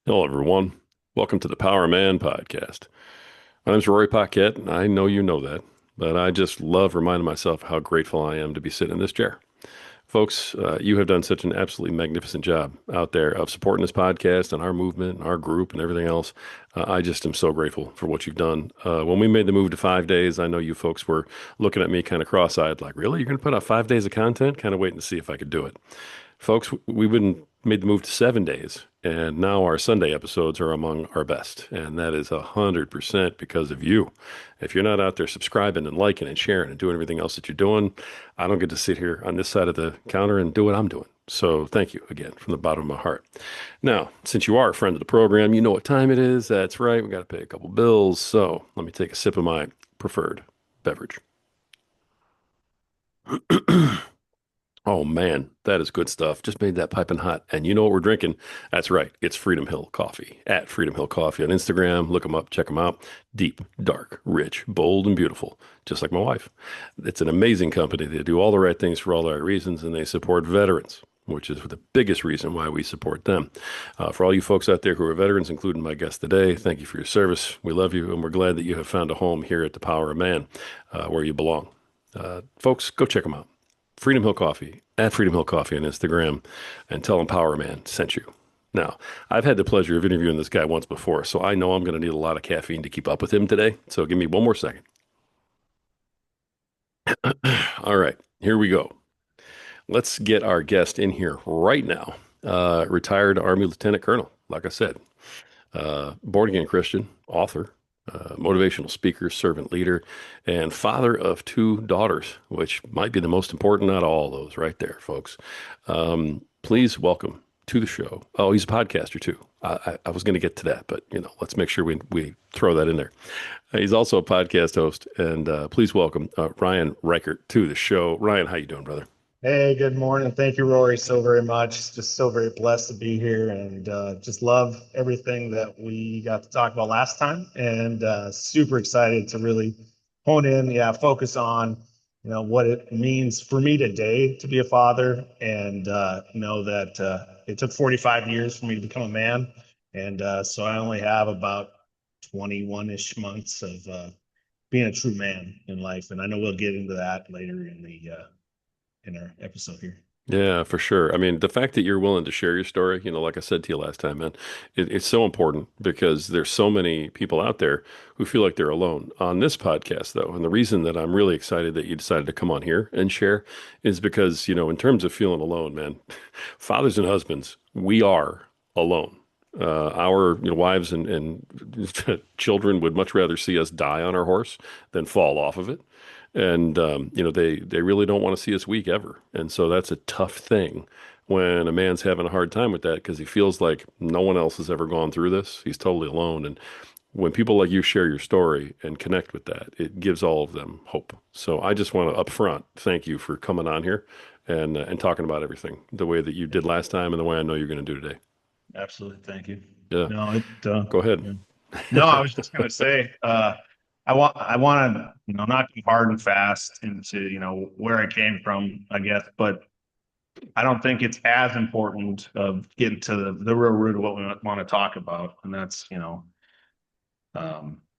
Hello, everyone. Welcome to the Power Man podcast. My name's Rory Paquette, and I know you know that, but I just love reminding myself how grateful I am to be sitting in this chair. Folks, you have done such an absolutely magnificent job out there of supporting this podcast and our movement and our group and everything else. I just am so grateful for what you've done. When we made the move to 5 days, I know you folks were looking at me kind of cross-eyed, like, really? You're going to put out 5 days of content? Kind of waiting to see if I could do it. Folks, we've been made the move to 7 days, and now our Sunday episodes are among our best, and that is 100% because of you. If you're not out there subscribing and liking and sharing and doing everything else that you're doing, I don't get to sit here on this side of the counter and do what I'm doing. So thank you again from the bottom of my heart. Now, since you are a friend of the program, you know what time it is. That's right. We got to pay a couple bills. So let me take a sip of my preferred beverage. Oh man, that is good stuff. Just made that piping hot. And you know what we're drinking? That's right. It's Freedom Hill Coffee at Freedom Hill Coffee on Instagram. Look them up, check them out. Deep, dark, rich, bold, and beautiful, just like my wife. It's an amazing company. They do all the right things for all the right reasons, and they support veterans, which is the biggest reason why we support them. For all you folks out there who are veterans, including my guest today, thank you for your service. We love you, and we're glad that you have found a home here at the Power of Man, where you belong. Folks, go check them out. Freedom Hill Coffee at Freedom Hill Coffee on Instagram and tell them Power Man sent you. Now, I've had the pleasure of interviewing this guy once before, so I know I'm going to need a lot of caffeine to keep up with him today. So give me one more second. All right, here we go. Let's get our guest in here right now. Retired Army Lieutenant Colonel, like I said, born again Christian, author, motivational speaker, servant leader, and father of two daughters, which might be the most important out of all those right there, folks. Please welcome to the show. Oh, he's a podcaster too. I was going to get to that, but let's make sure we throw that in there. He's also a podcast host, and please welcome Ryan Reichert to the show. Ryan, how you doing, brother? Hey, good morning. Thank you, Rory, so very much. Just so very blessed to be here and just love everything that we got to talk about last time. And super excited to really hone in, focus on, what it means for me today to be a father and know that it took 45 years for me to become a man. And so I only have about 21-ish months of being a true man in life. And I know we'll get into that later in our episode here. Yeah, for sure. I mean, the fact that you're willing to share your story, like I said to you last time, man, it's so important because there's so many people out there who feel like they're alone on this podcast, though. And the reason that I'm really excited that you decided to come on here and share is because, in terms of feeling alone, man, fathers and husbands, we are alone. Our wives and children would much rather see us die on our horse than fall off of it. And they really don't want to see us weak ever. And so that's a tough thing when a man's having a hard time with that because he feels like no one else has ever gone through this. He's totally alone. And when people like you share your story and connect with that, it gives all of them hope. So I just want to upfront thank you for coming on here and talking about everything the way that you did last time and the way I know you're going to do today. Absolutely. Thank you. Yeah, No, go ahead. yeah. No, I was just gonna say, I want to, not go hard and fast into, where I came from, I guess, but I don't think it's as important of getting to the real root of what we want to talk about. And that's,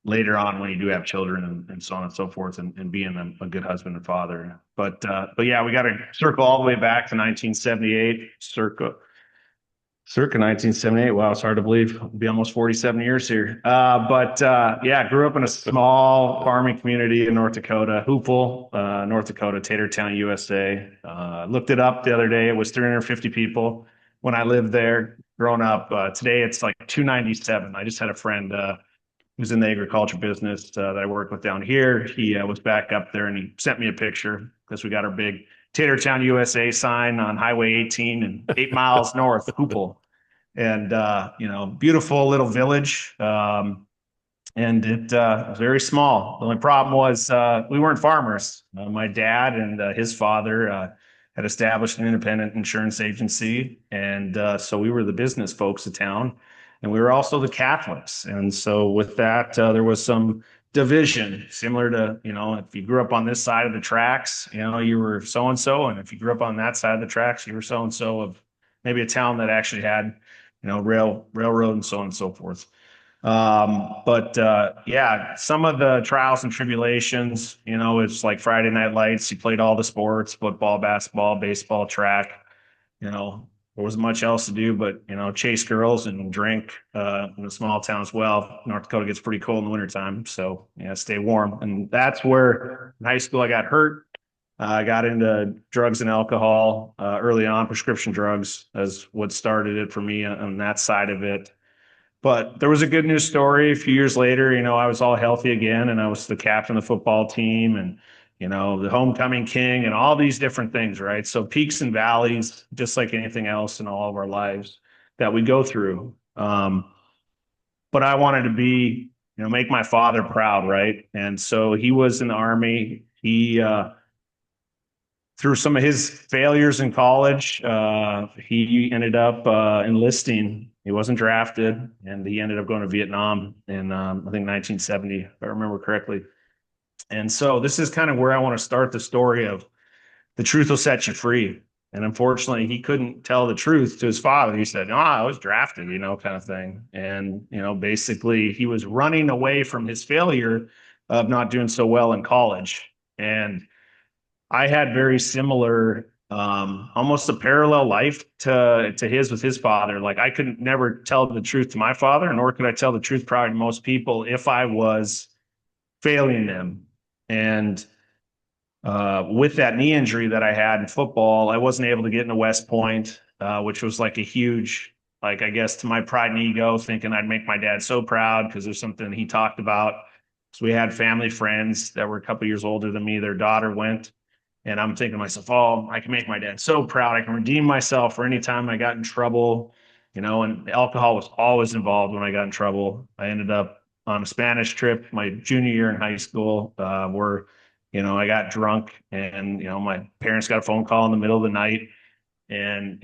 later on when you do have children and so on and so forth and being a good husband and father. But yeah, we got to circle all the way back to 1978, circa 1978. Wow, it's hard to believe. It'll be almost 47 years here. But yeah, grew up in a small farming community in North Dakota, Hoopel, North Dakota, Tatertown, USA. Looked it up the other day. It was 350 people when I lived there growing up. Today it's like 297. I just had a friend who's in the agriculture business that I work with down here. He was back up there and he sent me a picture because we got our big Tatertown, USA sign on Highway 18 and 8 miles north, Hoopel. And, beautiful little village. And it was very small. The only problem was we weren't farmers. My dad and his father had established an independent insurance agency. And so we were the business folks of town. And we were also the Catholics. And so with that, there was some division, similar to, if you grew up on this side of the tracks, you were so and so. And if you grew up on that side of the tracks, you were so and so of maybe a town that actually had railroad and so on and so forth. But yeah, some of the trials and tribulations, it's like Friday Night Lights. You played all the sports, football, basketball, baseball, track. There wasn't much else to do but, chase girls and drink in a small town as well. North Dakota gets pretty cold in the wintertime. So, yeah, stay warm. And that's where in high school I got hurt. I got into drugs and alcohol early on, prescription drugs as what started it for me on that side of it. But there was a good news story a few years later. I was all healthy again and I was the captain of the football team and, the homecoming king and all these different things, right? So peaks and valleys, just like anything else in all of our lives that we go through. But I wanted to be, make my father proud, right? And so he was in the army. Through some of his failures in college, he ended up enlisting. He wasn't drafted, and he ended up going to Vietnam in, I think, 1970, if I remember correctly. And so this is kind of where I want to start the story of the truth will set you free. And unfortunately, he couldn't tell the truth to his father. He said, "No, I was drafted," kind of thing. And, basically, he was running away from his failure of not doing so well in college. And I had very similar, almost a parallel life to his with his father. Like I could never tell the truth to my father, nor could I tell the truth probably to most people if I was failing them. And with that knee injury that I had in football, I wasn't able to get into West Point, which was like a huge, like I guess to my pride and ego, thinking I'd make my dad so proud because there's something he talked about. So we had family friends that were a couple years older than me. Their daughter went, and I'm thinking to myself, oh, I can make my dad so proud. I can redeem myself for any time I got in trouble, and alcohol was always involved when I got in trouble. I ended up on a Spanish trip my junior year in high school, where, I got drunk and, my parents got a phone call in the middle of the night and,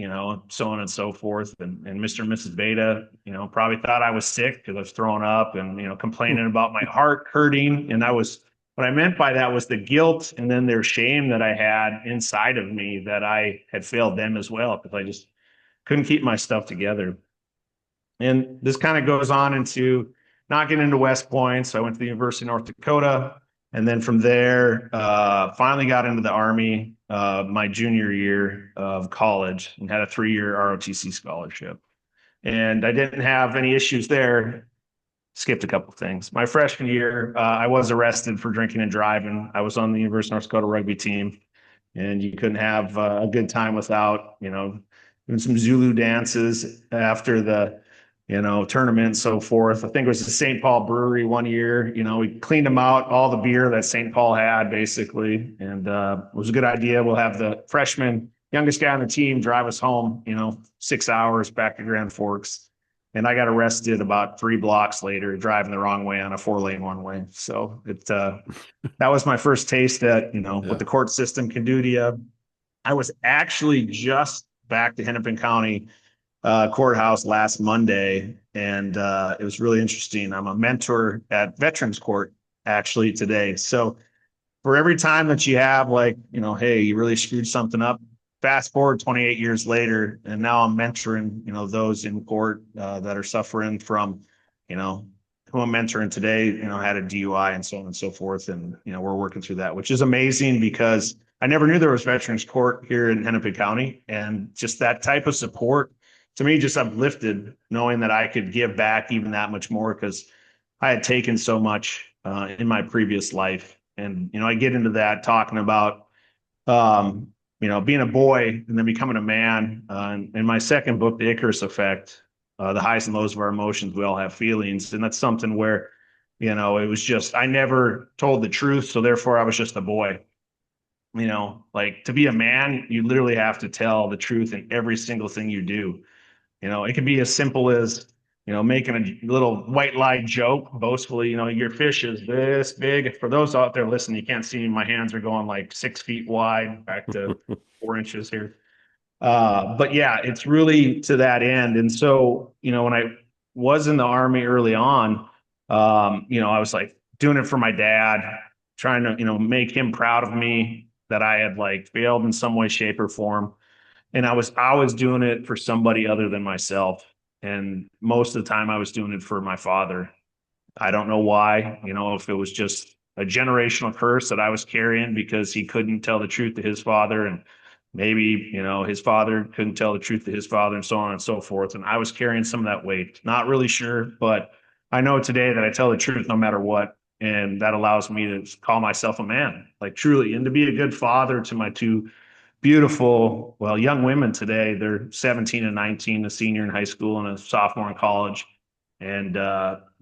so on and so forth. And Mr. and Mrs. Beta, probably thought I was sick because I was throwing up and, complaining about my heart hurting. And what I meant by that was the guilt and then their shame that I had inside of me that I had failed them as well because I just couldn't keep my stuff together. And this kind of goes on into not getting into West Point. So I went to the University of North Dakota. And then from there, finally got into the Army my junior year of college and had a 3-year ROTC scholarship. And I didn't have any issues there. Skipped a couple of things. My freshman year, I was arrested for drinking and driving. I was on the University of North Dakota rugby team, and you couldn't have a good time without, doing some Zulu dances after the, tournament and so forth. I think it was the St. Paul Brewery one year. We cleaned them out, all the beer that St. Paul had, basically, and it was a good idea. We'll have the freshman, youngest guy on the team, drive us home, 6 hours back to Grand Forks. And I got arrested about 3 blocks later, driving the wrong way on a 4-lane one way. So that was my first taste at, what Yeah. the court system can do to you. I was actually just back to Hennepin County courthouse last Monday, and it was really interesting. I'm a mentor at Veterans Court actually today. So for every time that you have, like, hey, you really screwed something up, fast forward 28 years later, and now I'm mentoring, those in court that are suffering from, who I'm mentoring today, had a DUI and so on and so forth. And, we're working through that, which is amazing because I never knew there was Veterans Court here in Hennepin County. And just that type of support to me just uplifted knowing that I could give back even that much more because I had taken so much in my previous life. And, I get into that talking about, being a boy and then becoming a man. In my second book, The Icarus Effect, the highs and lows of our emotions, we all have feelings. And that's something where, it was just, I never told the truth. So therefore I was just a boy. Like to be a man, you literally have to tell the truth in every single thing you do. It can be as simple as, making a little white lie joke boastfully, your fish is this big. For those out there listening, you can't see me. My hands are going like 6 feet wide back to 4 inches here. But yeah, it's really to that end. And so, when I was in the army early on, I was like doing it for my dad, trying to, make him proud of me that I had like failed in some way, shape, or form. And I was doing it for somebody other than myself. And most of the time I was doing it for my father. I don't know why, if it was just a generational curse that I was carrying because he couldn't tell the truth to his father. And maybe, his father couldn't tell the truth to his father and so on and so forth. And I was carrying some of that weight. Not really sure, but I know today that I tell the truth no matter what. And that allows me to call myself a man, like truly, and to be a good father to my two beautiful, well, young women today. They're 17 and 19, a senior in high school and a sophomore in college. And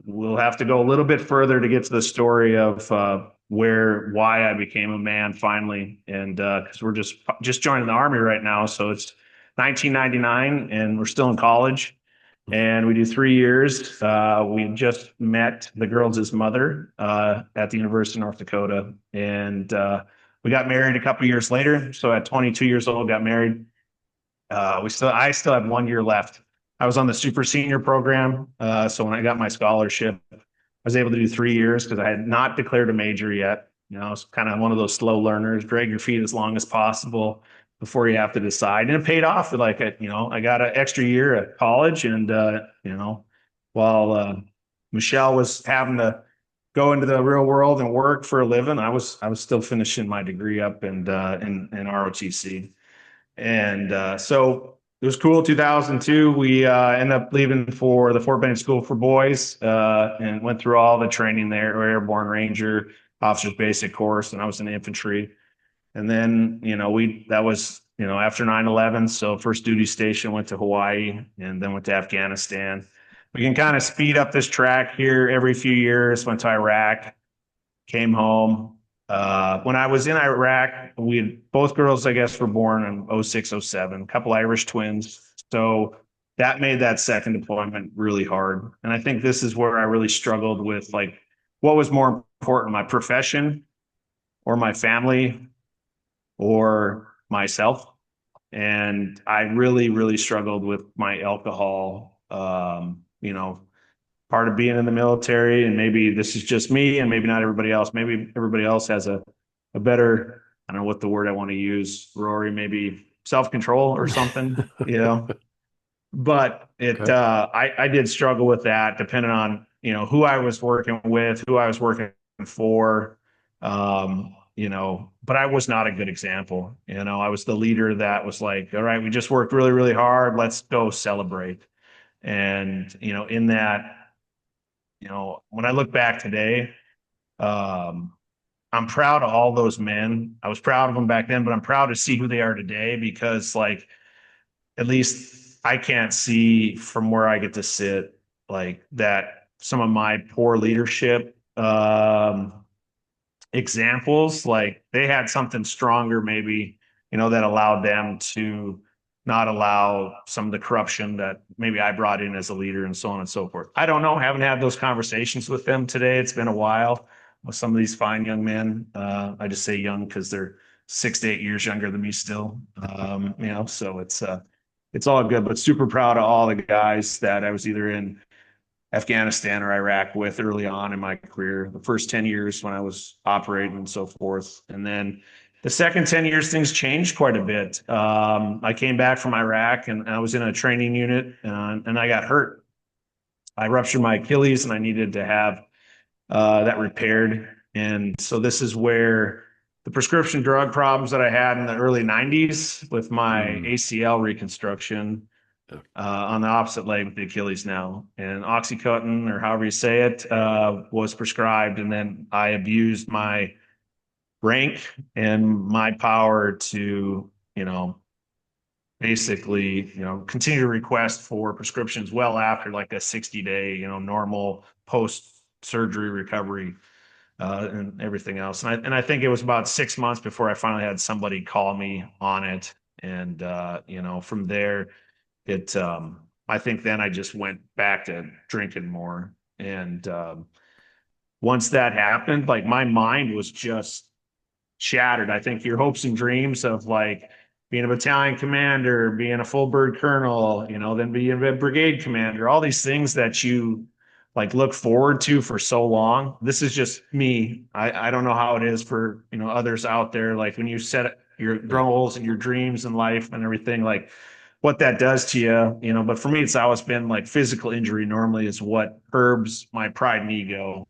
we'll have to go a little bit further to get to the story of why I became a man finally. And because we're just joining the army right now, so it's 1999, and we're still in college, and we do 3 years. We just met the girls' mother at the University of North Dakota, and we got married a couple years later. So at 22 years old, got married. I still have 1 year left. I was on the super senior program, so when I got my scholarship, I was able to do 3 years because I had not declared a major yet. It's kind of one of those slow learners. Drag your feet as long as possible before you have to decide, and it paid off. Like I got an extra year at college, and while Michelle was having to go into the real world and work for a living, I was still finishing my degree up and in ROTC. And so it was cool. 2002, we ended up leaving for the Fort Benning School for Boys and went through all the training there, Airborne Ranger, Officer's Basic Course, and I was in infantry. And then, that was, after 9/11. So first duty station went to Hawaii and then went to Afghanistan. We can kind of speed up this track here every few years. Went to Iraq, came home. When I was in Iraq, we had both girls, I guess, were born in '06, '07, a couple Irish twins. So that made that second deployment really hard. And I think this is where I really struggled with like, what was more important, my profession or my family or myself? And I really, really struggled with my alcohol. Part of being in the military, and maybe this is just me and maybe not everybody else. Maybe everybody else has a better, I don't know what the word I want to use, Rory, maybe self-control or something, But it Okay. I did struggle with that depending on, who I was working with, who I was working for. But I was not a good example. I was the leader that was like, all right, we just worked really, really hard. Let's go celebrate. And, in that, when I look back today, um, I'm proud of all those men. I was proud of them back then, but I'm proud to see who they are today because, like, at least I can't see from where I get to sit, like, that some of my poor leadership examples, like, they had something stronger, maybe, that allowed them to not allow some of the corruption that maybe I brought in as a leader and so on and so forth. I don't know. Haven't had those conversations with them today. It's been a while with some of these fine young men. I just say young because they're 6 to 8 years younger than me still. So it's all good, but super proud of all the guys that I was either in Afghanistan or Iraq with early on in my career, the first 10 years when I was operating and so forth. And then the second 10 years, things changed quite a bit. I came back from Iraq and I was in a training unit and I got hurt. I ruptured my Achilles and I needed to have that repaired. And so this is where the prescription drug problems that I had in the early 90s with my Mm. ACL reconstruction on the opposite leg with the Achilles now. And Oxycontin, or however you say it, was prescribed. And then I abused my rank and my power to, basically, continue to request for prescriptions well after like a 60-day, normal post surgery recovery and everything else. And I think it was about 6 months before I finally had somebody call me on it. And, from there, I think then I just went back to drinking more. And once that happened, like my mind was just shattered. I think your hopes and dreams of like being a battalion commander, being a full bird colonel, then being a brigade commander, all these things that you like look forward to for so long. This is just me. I don't know how it is for, others out there. Like when you set your Yeah. goals and your dreams in life and everything, like what that does to you, but for me, it's always been like physical injury normally is what curbs my pride and ego.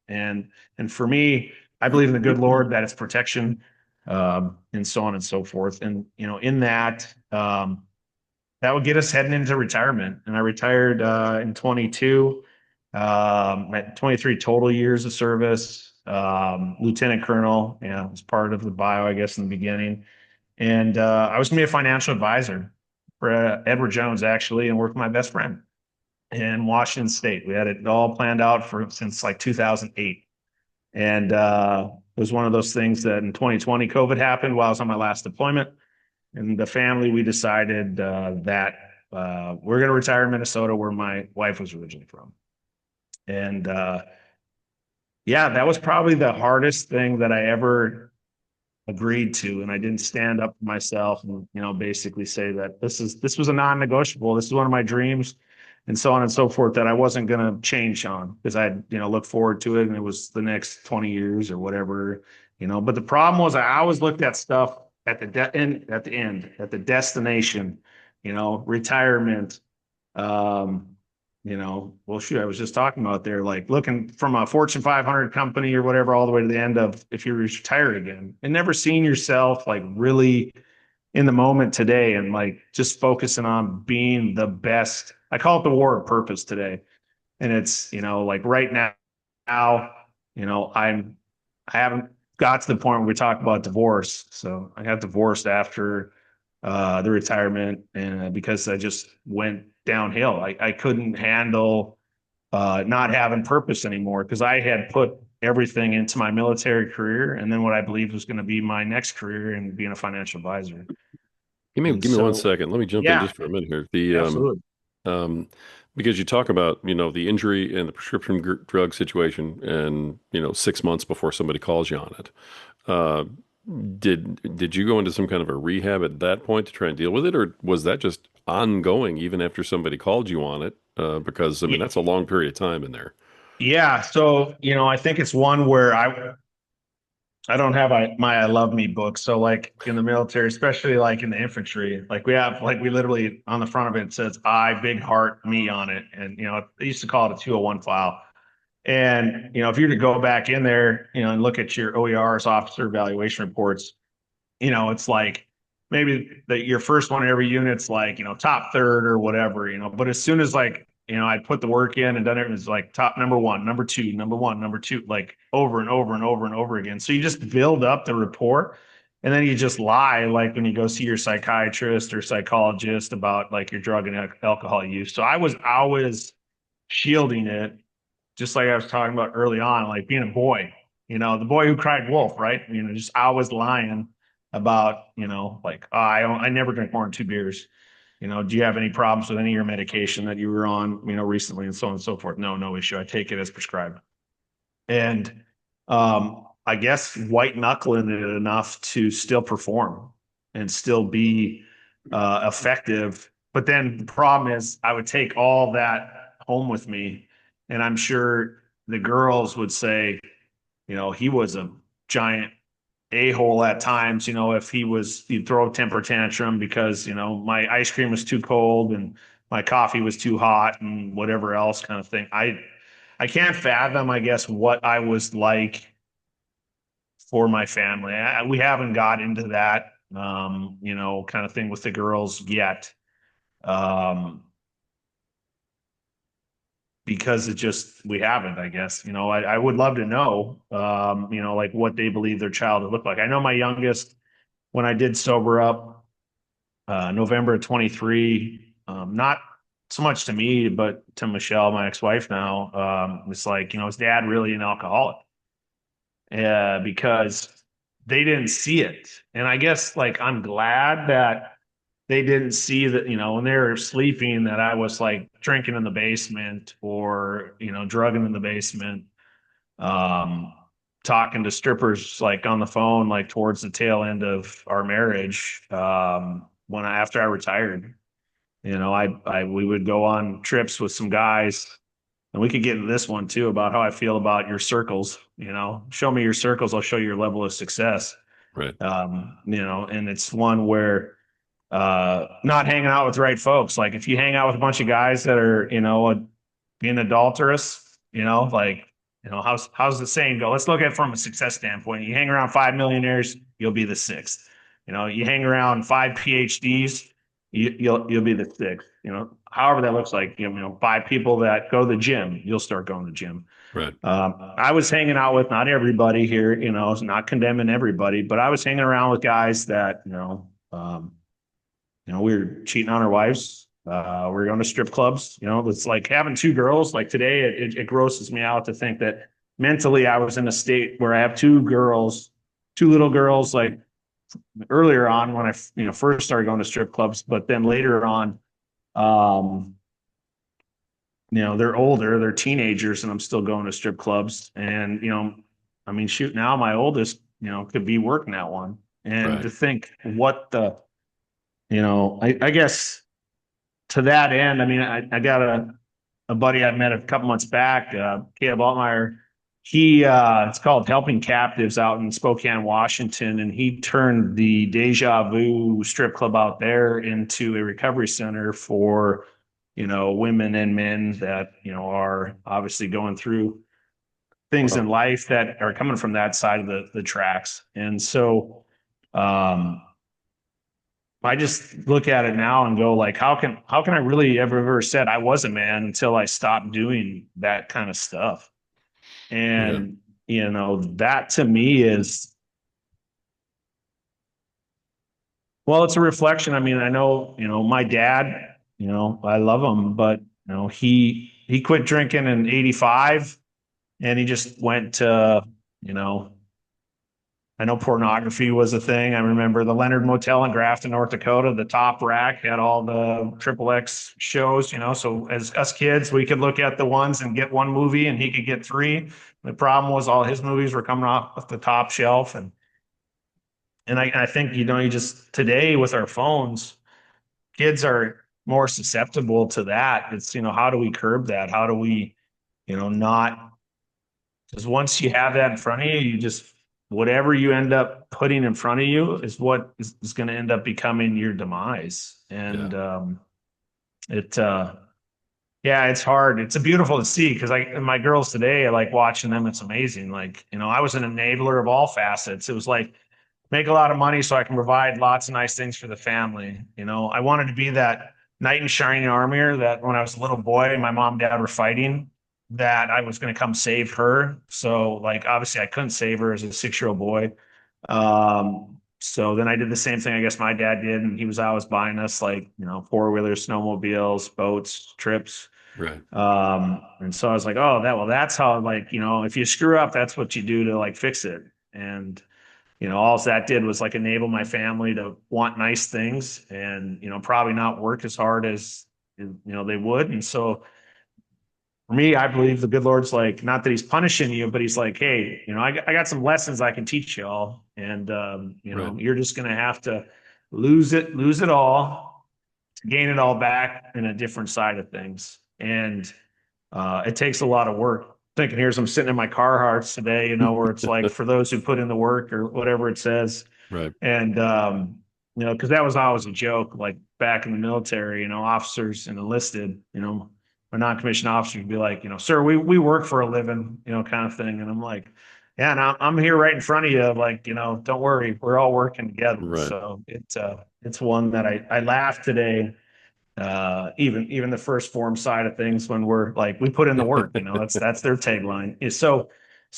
And and for me, I believe in the good Lord that it's protection, and so on and so forth. And in that, that would get us heading into retirement. And I retired in 22, at 23 total years of service, lieutenant colonel. Yeah, was part of the bio, I guess, in the beginning. And I was going to be a financial advisor for Edward Jones, actually, and work with my best friend in Washington State. We had it all planned out for since like 2008. And it was one of those things that in 2020, COVID happened while I was on my last deployment. And the family, we decided that we're going to retire in Minnesota, where my wife was originally from. And yeah, that was probably the hardest thing that I ever agreed to, and I didn't stand up for myself and basically say that this was a non-negotiable. This is one of my dreams, and so on and so forth, that I wasn't going to change on, because I looked forward to it, and it was the next 20 years or whatever. But the problem was I always looked at stuff at the destination, retirement. um well, shoot, I was just talking about there, like looking from a Fortune 500 company or whatever, all the way to the end of if you retire again, and never seeing yourself like really in the moment today, and like just focusing on being the best. I call it the war of purpose today. And it's, like right now, I haven't got to the point where we talk about divorce. So I got divorced after the retirement, and because I just went downhill. I couldn't handle not having purpose anymore, because I had put everything into my military career and then what I believed was going to be my next career and being a financial advisor. And Give me one so, second. Let me jump in yeah, just for a minute here. The absolutely. um, because you talk about, the injury and the prescription drug situation, and 6 months before somebody calls you on it. Uh, did you go into some kind of a rehab at that point to try and deal with it, or was that just ongoing even after somebody called you on it? Because I mean, Yeah, that's a long period of time in there. yeah. So, I think it's one where I don't have my I Love Me book. So like in the military, especially like in the infantry, like we literally on the front of it says I, big heart, me on it. And they used to call it a 201 file. And if you were to go back in there, and look at your OERs, officer evaluation reports, it's like maybe your first one in every unit's like, top third or whatever, but as soon as like, I'd put the work in and done it, it was like top number one, number two, number one, number two, like over and over and over and over again. So you just build up the rapport, and then you just lie, like when you go see your psychiatrist or psychologist about like your drug and alcohol use. So I was always shielding it, just like I was talking about early on, like being a boy, the boy who cried wolf, right? Just always lying about, like, oh, I never drink more than 2 beers. Do you have any problems with any of your medication that you were on, recently, and so on and so forth? No, no issue. I take it as prescribed. And I guess white knuckling it enough to still perform and still be effective. But then the problem is, I would take all that home with me, and I'm sure the girls would say, he was a giant a-hole at times. If he'd throw a temper tantrum because my ice cream was too cold and my coffee was too hot and whatever else kind of thing. I can't fathom, I guess, what I was like for my family. We haven't got into that, kind of thing with the girls yet, um, because we haven't, I guess. I would love to know, like what they believe their child would look like. I know my youngest, when I did sober up, November of 23, not so much to me, but to Michelle, my ex-wife now, it's like, his dad really an alcoholic, because they didn't see it. And I guess like I'm glad that they didn't see that, when they were sleeping, that I was like drinking in the basement or, drugging in the basement, um, talking to strippers like on the phone, like towards the tail end of our marriage, after I retired. We would go on trips with some guys, and we could get into this one too about how I feel about your circles. Show me your circles, I'll show you your level of success. Right. And it's one where not hanging out with the right folks. Like if you hang out with a bunch of guys that are, being adulterous, how's the saying go? Let's look at it from a success standpoint. You hang around 5 millionaires, you'll be the sixth. You hang around five PhDs, you'll be the sixth. However that looks like. Five people that go to the gym, you'll start going to the gym. Right. I was hanging out with not everybody here, not condemning everybody, but I was hanging around with guys that, we were cheating on our wives. We were going to strip clubs. It's like having two girls. Like today, it grosses me out to think that mentally I was in a state where I have two girls, two little girls, like earlier on when I, first started going to strip clubs, but then later on, um, they're older, they're teenagers, and I'm still going to strip clubs. And, I mean, shoot, now my oldest, could be working at one. And Right. to think what the, I guess to that end, I mean, I got a buddy I met a couple months back, Caleb Altmeyer. It's called Helping Captives out in Spokane, Washington, and he turned the Deja Vu strip club out there into a recovery center for, women and men that, are obviously going through things in Wow. life that are coming from that side of the tracks. And so, I just look at it now and go like, how can I really ever said I was a man until I stopped doing that kind of stuff? Yeah. And that to me is, well, it's a reflection. I mean, I know, my dad, I love him, but he quit drinking in '85 and he just went to, you know, I know pornography was a thing. I remember the Leonard Motel in Grafton, North Dakota. The top rack had all the triple X shows, So as us kids, we could look at the ones and get one movie, and he could get three. The problem was all his movies were coming off the top shelf, and I think you just today with our phones, kids are more susceptible to that. It's how do we curb that? How do we not, because once you have that in front of you, you just whatever you end up putting in front of you is what is going to end up becoming your demise. Yeah. And it yeah, it's hard. It's a beautiful to see because my girls today, I like watching them. It's amazing. Like, I was an enabler of all facets. It was like make a lot of money so I can provide lots of nice things for the family. I wanted to be that knight in shining armor that when I was a little boy, my mom and dad were fighting, that I was going to come save her. So like obviously I couldn't save her as a 6-year-old boy. So then I did the same thing I guess my dad did, and he was always buying us like, four-wheelers, snowmobiles, boats, trips. Right. And so I was like, oh, that's how, like, if you screw up, that's what you do to like fix it. And, all that did was like enable my family to want nice things and, probably not work as hard as, they would. And so for me, I believe the good Lord's like, not that he's punishing you, but he's like, hey, I got some lessons I can teach you all. And, Right. you're just going to have to lose it all to gain it all back in a different side of things. And it takes a lot of work. Thinking here as I'm sitting in my Carhartts today, where it's like for those who put in the work or whatever it says. Right. And, because that was always a joke, like back in the military, officers and enlisted, or non-commissioned officers would be like, sir, we work for a living, kind of thing. And I'm like, yeah, and I'm here right in front of you. Like, don't worry, we're all working together. Right. So it's one that I laughed today, even the first form side of things when we're like we put in the work, that's their tagline is so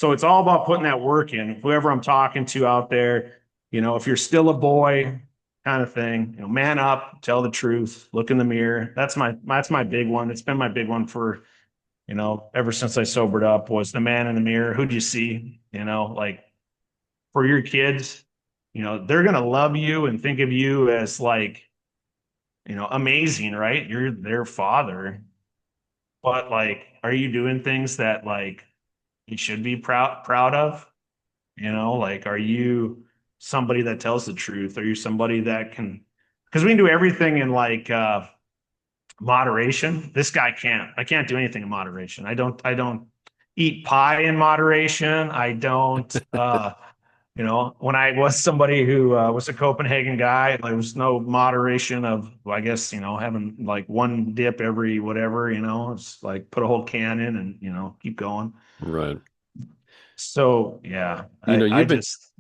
it's all about putting that work in. Whoever I'm talking to out there, if you're still a boy kind of thing, man up, tell the truth, look in the mirror. That's my big one. It's been my big one for ever since I sobered up, was the man in the mirror. Who do you see? Like for your kids, they're gonna love you and think of you as like amazing, right? You're their father, but like, are you doing things that like you should be proud of? Like, are you somebody that tells the truth? Are you somebody that can? Because we can do everything in like moderation. This guy can't. I can't do anything in moderation. I don't. eat pie in moderation. I don't. When I was somebody who was a Copenhagen guy, there was no moderation of, well, I guess, having like one dip every whatever, it's like put a whole can in and, keep going. Right. So yeah, You know, I you've been just,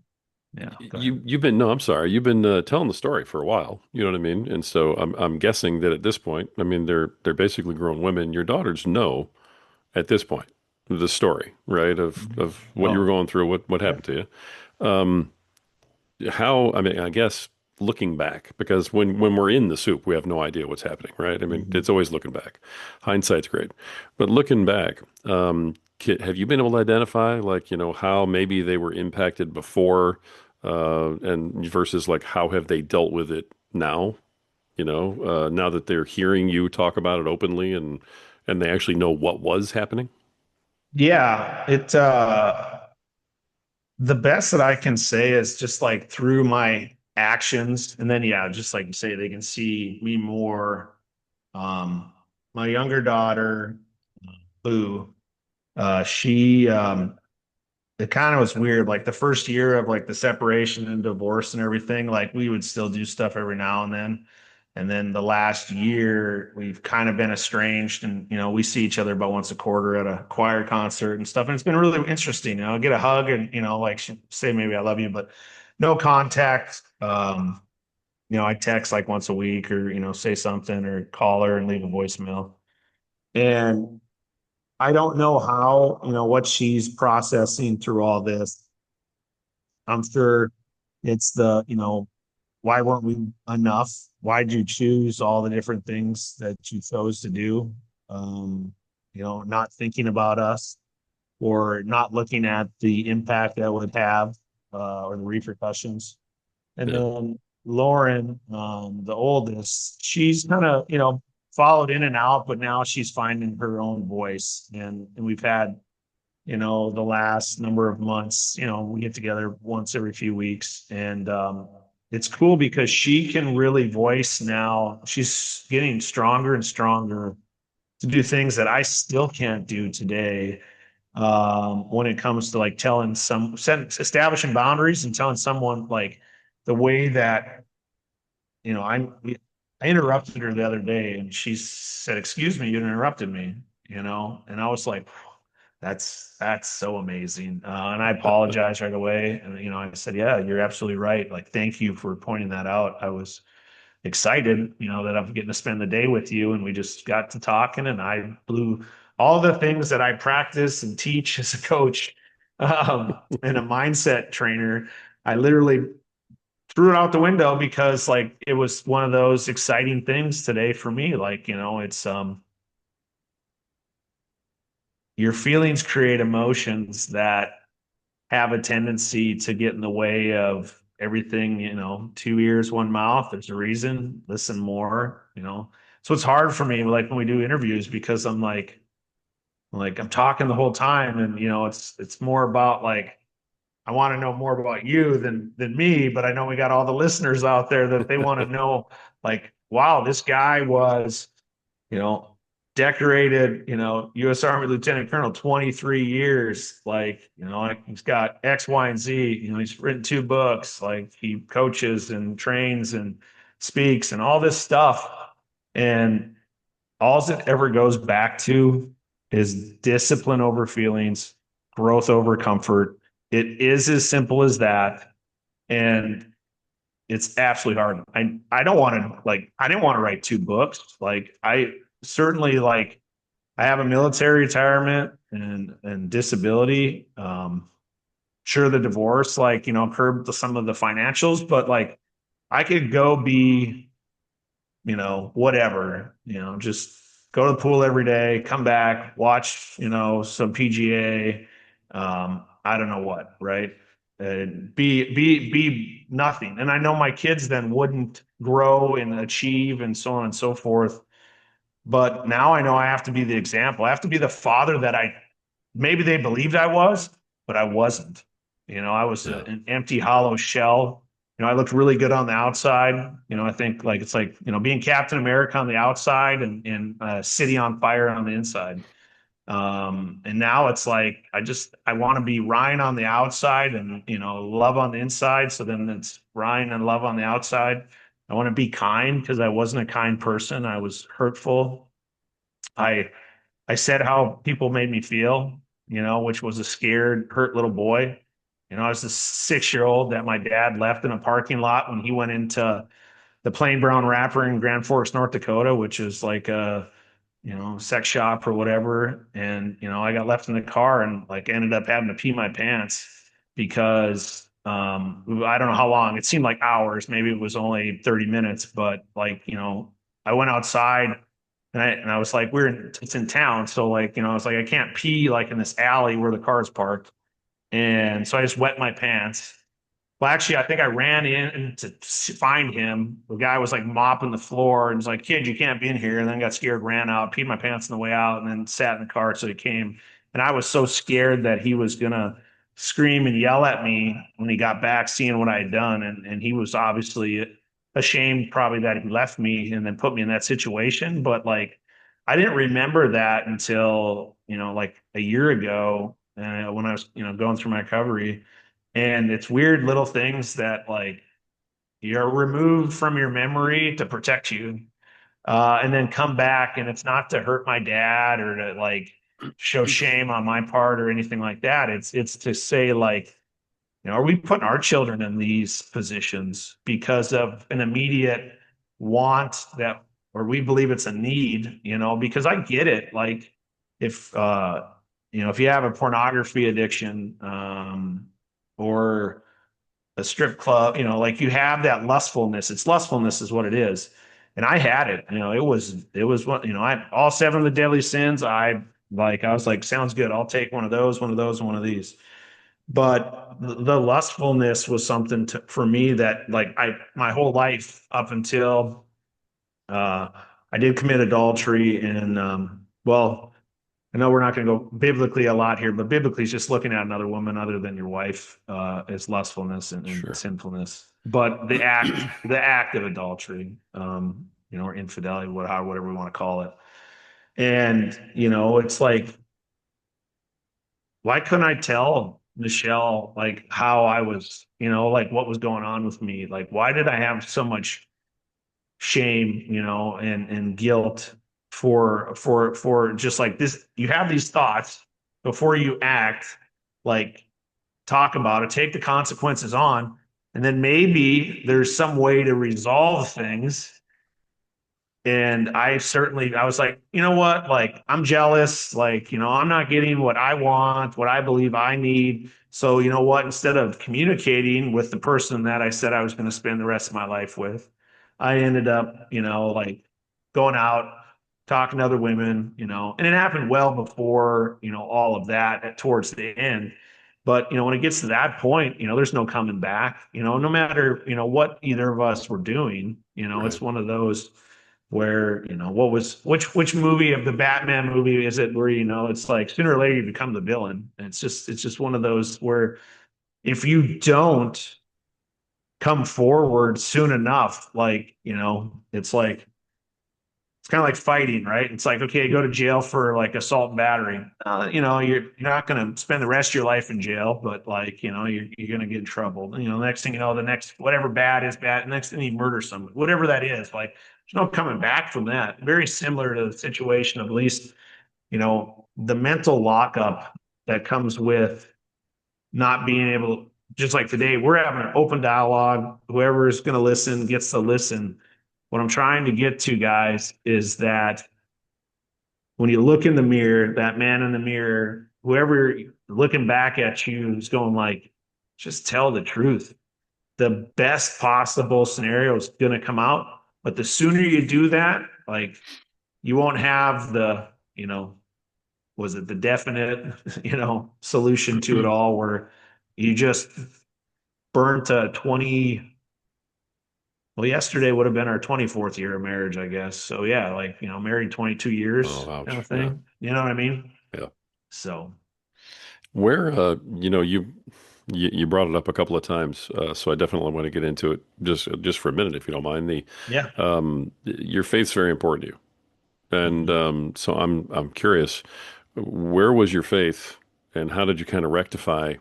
yeah, go ahead. you've been no, I'm sorry. You've been telling the story for a while. You know what I mean? And so I'm guessing that at this point, I mean they're basically grown women. Your daughters know at this point the story, right? Of what you were Oh, going through, what yeah. happened to you. How, I mean, I guess looking back, because when we're in the soup, we have no idea what's happening, right? I mean, Mhm. it's always looking back. Hindsight's great, but looking back, have you been able to identify, like, how maybe they were impacted before, and versus like how have they dealt with it now? Now that they're hearing you talk about it openly and they actually know what was happening. Yeah, the best that I can say is just like through my actions. And then, yeah, just like you say, they can see me more. Um, my younger daughter, Boo, she it kind of was weird. Like the first year of like the separation and divorce and everything, like we would still do stuff every now and then. And then the last year, we've kind of been estranged, and we see each other about once a quarter at a choir concert and stuff. And it's been really interesting. Get a hug and like say maybe I love you, but no contact. I text like once a week, or say something, or call her and leave a voicemail. And I don't know how, what she's processing through all this. I'm sure it's why weren't we enough? Why'd you choose all the different things that you chose to do? Not thinking about us, or not looking at the impact that would have, or the repercussions. And Yeah, then Lauren, the oldest, she's kind of, followed in and out, but now she's finding her own voice. And we've had, the last number of months, we get together once every few weeks. And it's cool because she can really voice now. She's getting stronger and stronger to do things that I still can't do today, when it comes to like establishing boundaries and telling someone like the way that, you know, I I interrupted her the other day and she said, "Excuse me, you interrupted me," and I was like, that's so amazing. And I apologized right away. And, I said, "Yeah, you're absolutely right. Like, thank you for pointing that out. I was excited, that I'm getting to spend the day with you." And we just got to talking, and I blew all the things that I practice and teach as a coach, and a mindset trainer. I literally threw it out the window because like it was one of those exciting things today for me. Like, it's your feelings create emotions that have a tendency to get in the way of everything, two ears, one mouth. There's a reason, listen more. So it's hard for me, like when we do interviews, because I'm like I'm talking the whole time, and it's more about like I want to know more about you than me, but I know we got all the listeners out there that they want to know, like, wow, this guy was, you know, decorated, U.S. Army Lieutenant Colonel, 23 years. Like, like he's got X, Y, and Z. He's written 2 books. Like he coaches and trains and speaks and all this stuff. And all it ever goes back to is discipline over feelings, growth over comfort. It is as simple as that. And it's absolutely hard. I don't want to like I didn't want to write 2 books. Like I certainly like I have a military retirement and disability. Sure, the divorce like curbed some of the financials, but like I could go be whatever, just go to the pool every day, come back, watch, some PGA, I don't know what, right? And be nothing. And I know my kids then wouldn't grow and achieve and so on and so forth. But now I know I have to be the example. I have to be the father that I maybe they believed I was, but I wasn't. I was yeah, an empty, hollow shell. I looked really good on the outside. I think like it's like being Captain America on the outside and City on fire on the inside. And now it's like I want to be Ryan on the outside and love on the inside. So then it's Ryan and love on the outside. I want to be kind because I wasn't a kind person. I was hurtful. I I said how people made me feel, which was a scared, hurt little boy. I was a 6-year old that my dad left in a parking lot when he went into the Plain Brown Wrapper in Grand Forks, North Dakota, which is like a sex shop or whatever. And, I got left in the car and like ended up having to pee my pants because I don't know how long. It seemed like hours. Maybe it was only 30 minutes, but like, I went outside and I was like, it's in town. So like, I was like, I can't pee like in this alley where the car's parked. And so I just wet my pants. Well, actually, I think I ran in to find him. The guy was like mopping the floor and was like, "Kid, you can't be in here." And then got scared, ran out, peed my pants on the way out, and then sat in the car. So he came, and I was so scared that he was gonna scream and yell at me when he got back, seeing what I had done, and he was obviously ashamed, probably that he left me and then put me in that situation. But like, I didn't remember that until like a year ago, when I was going through my recovery, and it's weird little things that like you're removed from your memory to protect you, and then come back. And it's not to hurt my dad or to like show shame on my part or anything like that. It's to say like, are we putting our children in these positions because of an immediate want that, or we believe it's a need, because I get it. Like if, if you have a pornography addiction, or a strip club, like you have that lustfulness. It's lustfulness is what it is. And I had it, it was what, I, all seven of the deadly sins. I was like, sounds good. I'll take one of those, one of those, and one of these. But the lustfulness was something for me that like my whole life up until, uh, I did commit adultery and, well, I know we're not going to go biblically a lot here, but biblically is just looking at another woman other than your wife, is lustfulness and Sure. sinfulness. But the act of adultery, or infidelity, whatever we want to call it. And, it's like, why couldn't I tell Michelle like how I was, like what was going on with me? Like, why did I have so much shame, and guilt for just like this? You have these thoughts before you act, like talk about it, take the consequences on, and then maybe there's some way to resolve things. And I was like, you know what? Like, I'm jealous. Like, I'm not getting what I want, what I believe I need. So, you know what? Instead of communicating with the person that I said I was going to spend the rest of my life with, I ended up, like going out, talking to other women, and it happened well before, all of that towards the end. But, when it gets to that point, there's no coming back, no matter, what either of us were doing, Right. it's one of those where which movie of the Batman movie is it where it's like sooner or later you become the villain. And it's just one of those where if you don't come forward soon enough, like it's kind of like fighting, right? It's like, okay, go to jail for like assault and battery. You're not going to spend the rest of your life in jail, but like, you're going to get in trouble. Next thing you know, the next whatever bad is bad. Next thing you murder someone, whatever that is. Like, there's no coming back from that. Very similar to the situation of at least, the mental lockup that comes with not being able. Just like today, we're having an open dialogue. Whoever is going to listen gets to listen. What I'm trying to get to, guys, is that when you look in the mirror, that man in the mirror, whoever looking back at you is going like, just tell the truth. The best possible scenario is going to come out. But the sooner you do that, like you won't have the, was it the definite, solution to it all where you just burnt a 20, well, yesterday would have been our 24th year of marriage, I guess. So yeah, like, married 22 Oh, years kind ouch. of Yeah. thing. You know what I mean? Yeah. So Where, you brought it up a couple of times, so I definitely want to get into it just for a minute, if you don't mind. yeah. Your faith's very important to you, and Mhm. so I'm curious. where was your faith and how did you kind of rectify,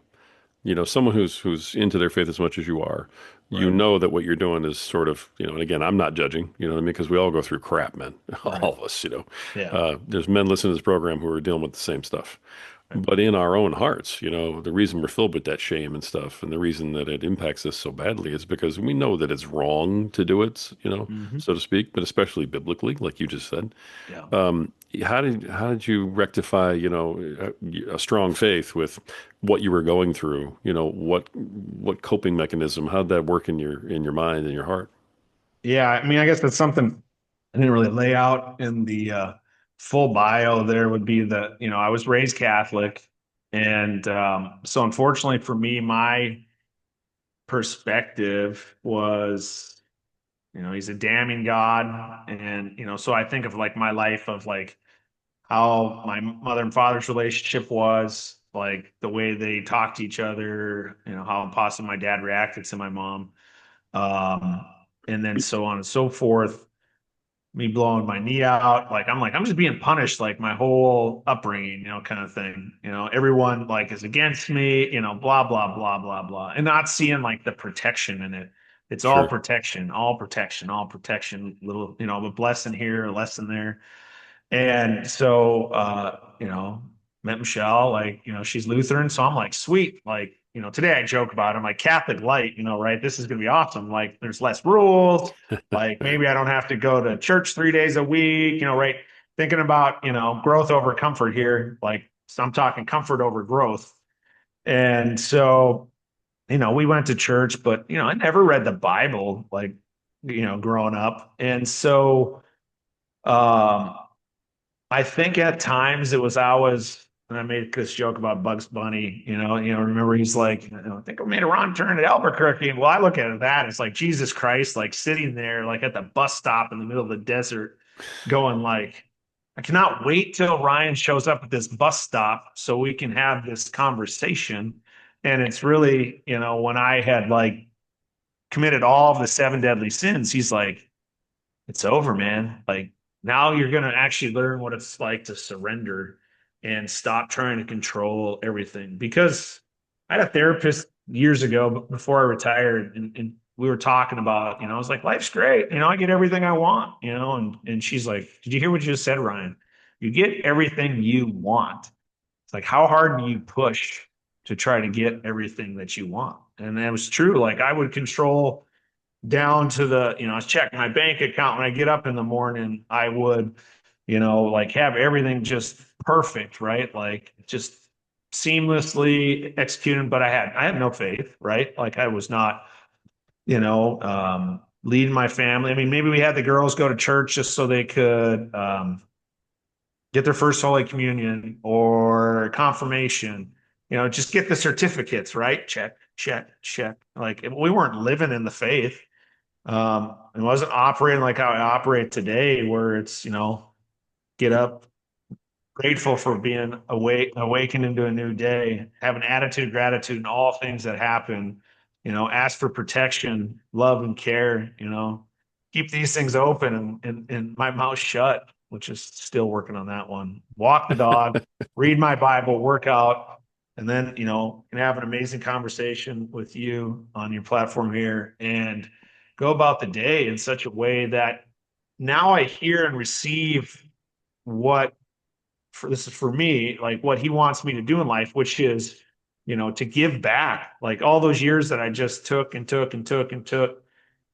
someone who's into their faith as much as you are, Right. that what you're doing is sort of, and again, I'm not judging, you know what I mean? Because we all go through crap, man. Right. All of us, Yeah. there's men listening to this program who are dealing with the same stuff. Right. But in our own hearts, the reason we're filled with that shame and stuff, and the reason that it impacts us so badly is because we know that it's wrong to do it, Hmm. so to speak, but especially biblically, like you just said. Yeah. How did you rectify, a strong faith with what you were going through? What coping mechanism? How'd that work in your mind and your heart? Yeah. I mean, I guess that's something I didn't really lay out in the full bio. There would be I was raised Catholic. And so unfortunately for me, my perspective was, he's a damning God. And, so I think of like my life of like how my mother and father's relationship was, like the way they talked to each other, how impulsive my dad reacted to my mom. Um, and then so on and so forth, me blowing my knee out. I'm just being punished like my whole upbringing, kind of thing. Everyone like is against me, blah, blah, blah, blah, blah. And not seeing like the protection in it. It's all Sure. protection, all protection, all protection, little, a blessing here, a lesson there. And so, met Michelle, like, she's Lutheran. So I'm like, sweet. Like, today I joke about it. I'm like, Catholic light, right? This is going to be awesome. Like, there's less rules. Like, maybe I don't have to go to church 3 days a week, right? Thinking about, growth over comfort here. Like, so I'm talking comfort over growth. And so, we went to church, but, I never read the Bible, like, growing up. And so, um, I think at times it was always, and I made this joke about Bugs Bunny, remember he's like, I think I made a wrong turn at Albuquerque. And well, I look at that, it's like Jesus Christ, like sitting there, like at the bus stop in the middle of the desert, going like, I cannot wait till Ryan shows up at this bus stop so we can have this conversation. And it's really, when I had like committed all of the seven deadly sins, he's like, it's over, man. Like now you're going to actually learn what it's like to surrender and stop trying to control everything. Because I had a therapist years ago before I retired, and we were talking about, I was like, life's great. I get everything I want, and she's like, did you hear what you just said, Ryan? You get everything you want. It's like, how hard do you push to try to get everything that you want? And that was true. Like I would control down to I was checking my bank account when I get up in the morning. I would, like have everything just perfect, right? Like just seamlessly executed. But I had no faith, right? Like I was not, leading my family. I mean, maybe we had the girls go to church just so they could get their first Holy Communion or confirmation. Just get the certificates, right? Check, check, check. Like we weren't living in the faith. It wasn't operating like how I operate today, where it's, get up, grateful for being awake, awakened into a new day, have an attitude of gratitude in all things that happen, ask for protection, love and care, keep these things open and my mouth shut, which is still working on that one. Walk the dog, read my Bible, work out, and then, can have an amazing conversation with you on your platform here and go about the day in such a way that now I hear and receive what this is for me, like what he wants me to do in life, which is, to give back. Like all those years that I just took and took and took and took.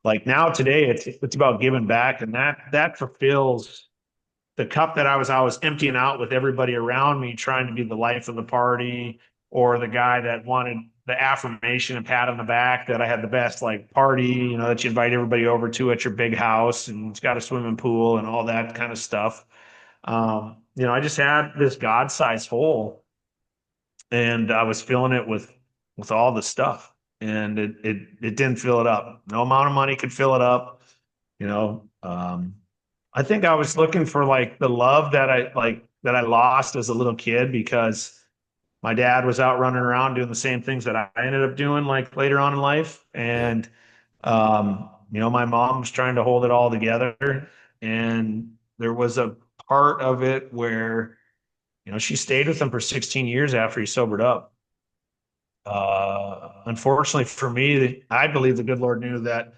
Like now today, it's about giving back, and that fulfills the cup that I was always emptying out with everybody around me, trying to be the life of the party or the guy that wanted the affirmation and pat on the back that I had the best like party, that you invite everybody over to at your big house and it's got a swimming pool and all that kind of stuff. I just had this God-sized hole, and I was filling it with all the stuff, and it didn't fill it up. No amount of money could fill it up. You know, I think I was looking for like the love that I lost as a little kid because my dad was out running around doing the same things that I ended up doing like later on in life, Yeah. and my mom was trying to hold it all together, and there was a part of it where she stayed with him for 16 years after he sobered up. Unfortunately for me, I believe the good Lord knew that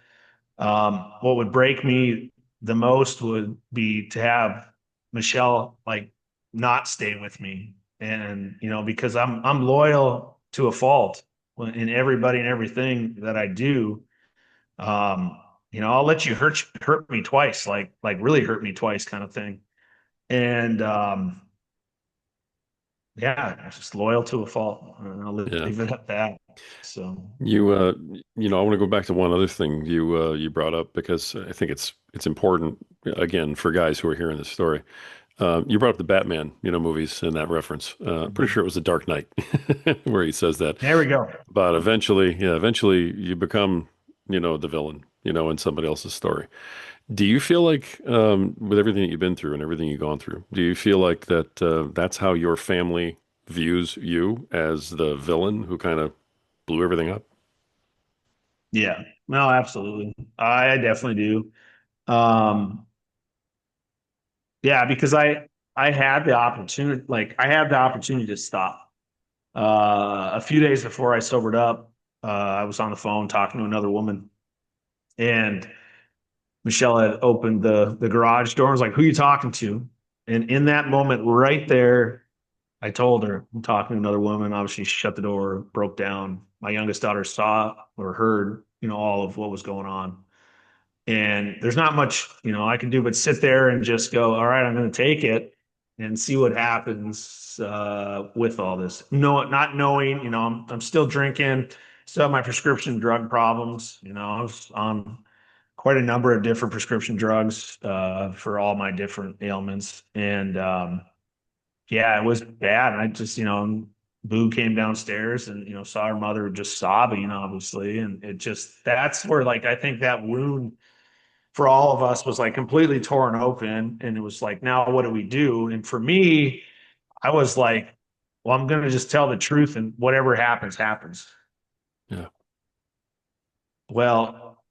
what would break me the most would be to have Michelle like not stay with me, and because I'm loyal to a fault in everybody and everything that I do. Um, I'll let you hurt me twice, like really hurt me twice, kind of thing. And yeah, I'm just loyal to a fault. And I'll Yeah. leave it at that. So I want to go back to one other thing you brought up because I think it's important again for guys who are hearing this story. You brought up the Batman, movies and that reference. Pretty sure it was The Dark Knight where he says that there we go. about eventually you become, the villain, in somebody else's story. Do you feel like, with everything that you've been through and everything you've gone through, do you feel like that's how your family views you as the villain who kind of blew everything up? Yeah, no, absolutely. I definitely do. Um, yeah, because I had the opportunity, to stop. A few days before I sobered up, I was on the phone talking to another woman, and Michelle had opened the garage door and was like, "Who are you talking to?" And in that moment, right there, I told her I'm talking to another woman. Obviously, she shut the door, broke down. My youngest daughter saw or heard, all of what was going on. And there's not much, I can do but sit there and just go, all right, I'm going to take it and see what happens with all this. No, not knowing, I'm still drinking, still have my prescription drug problems. I was on quite a number of different prescription drugs for all my different ailments. And yeah, it was bad. And I just, Boo came downstairs and, saw her mother just sobbing, obviously. And it just, that's where, like, I think that wound for all of us was like completely torn open. And it was like, now what do we do? And for me, I was like, well, I'm going to just tell the truth and whatever happens, happens. Yeah, Well,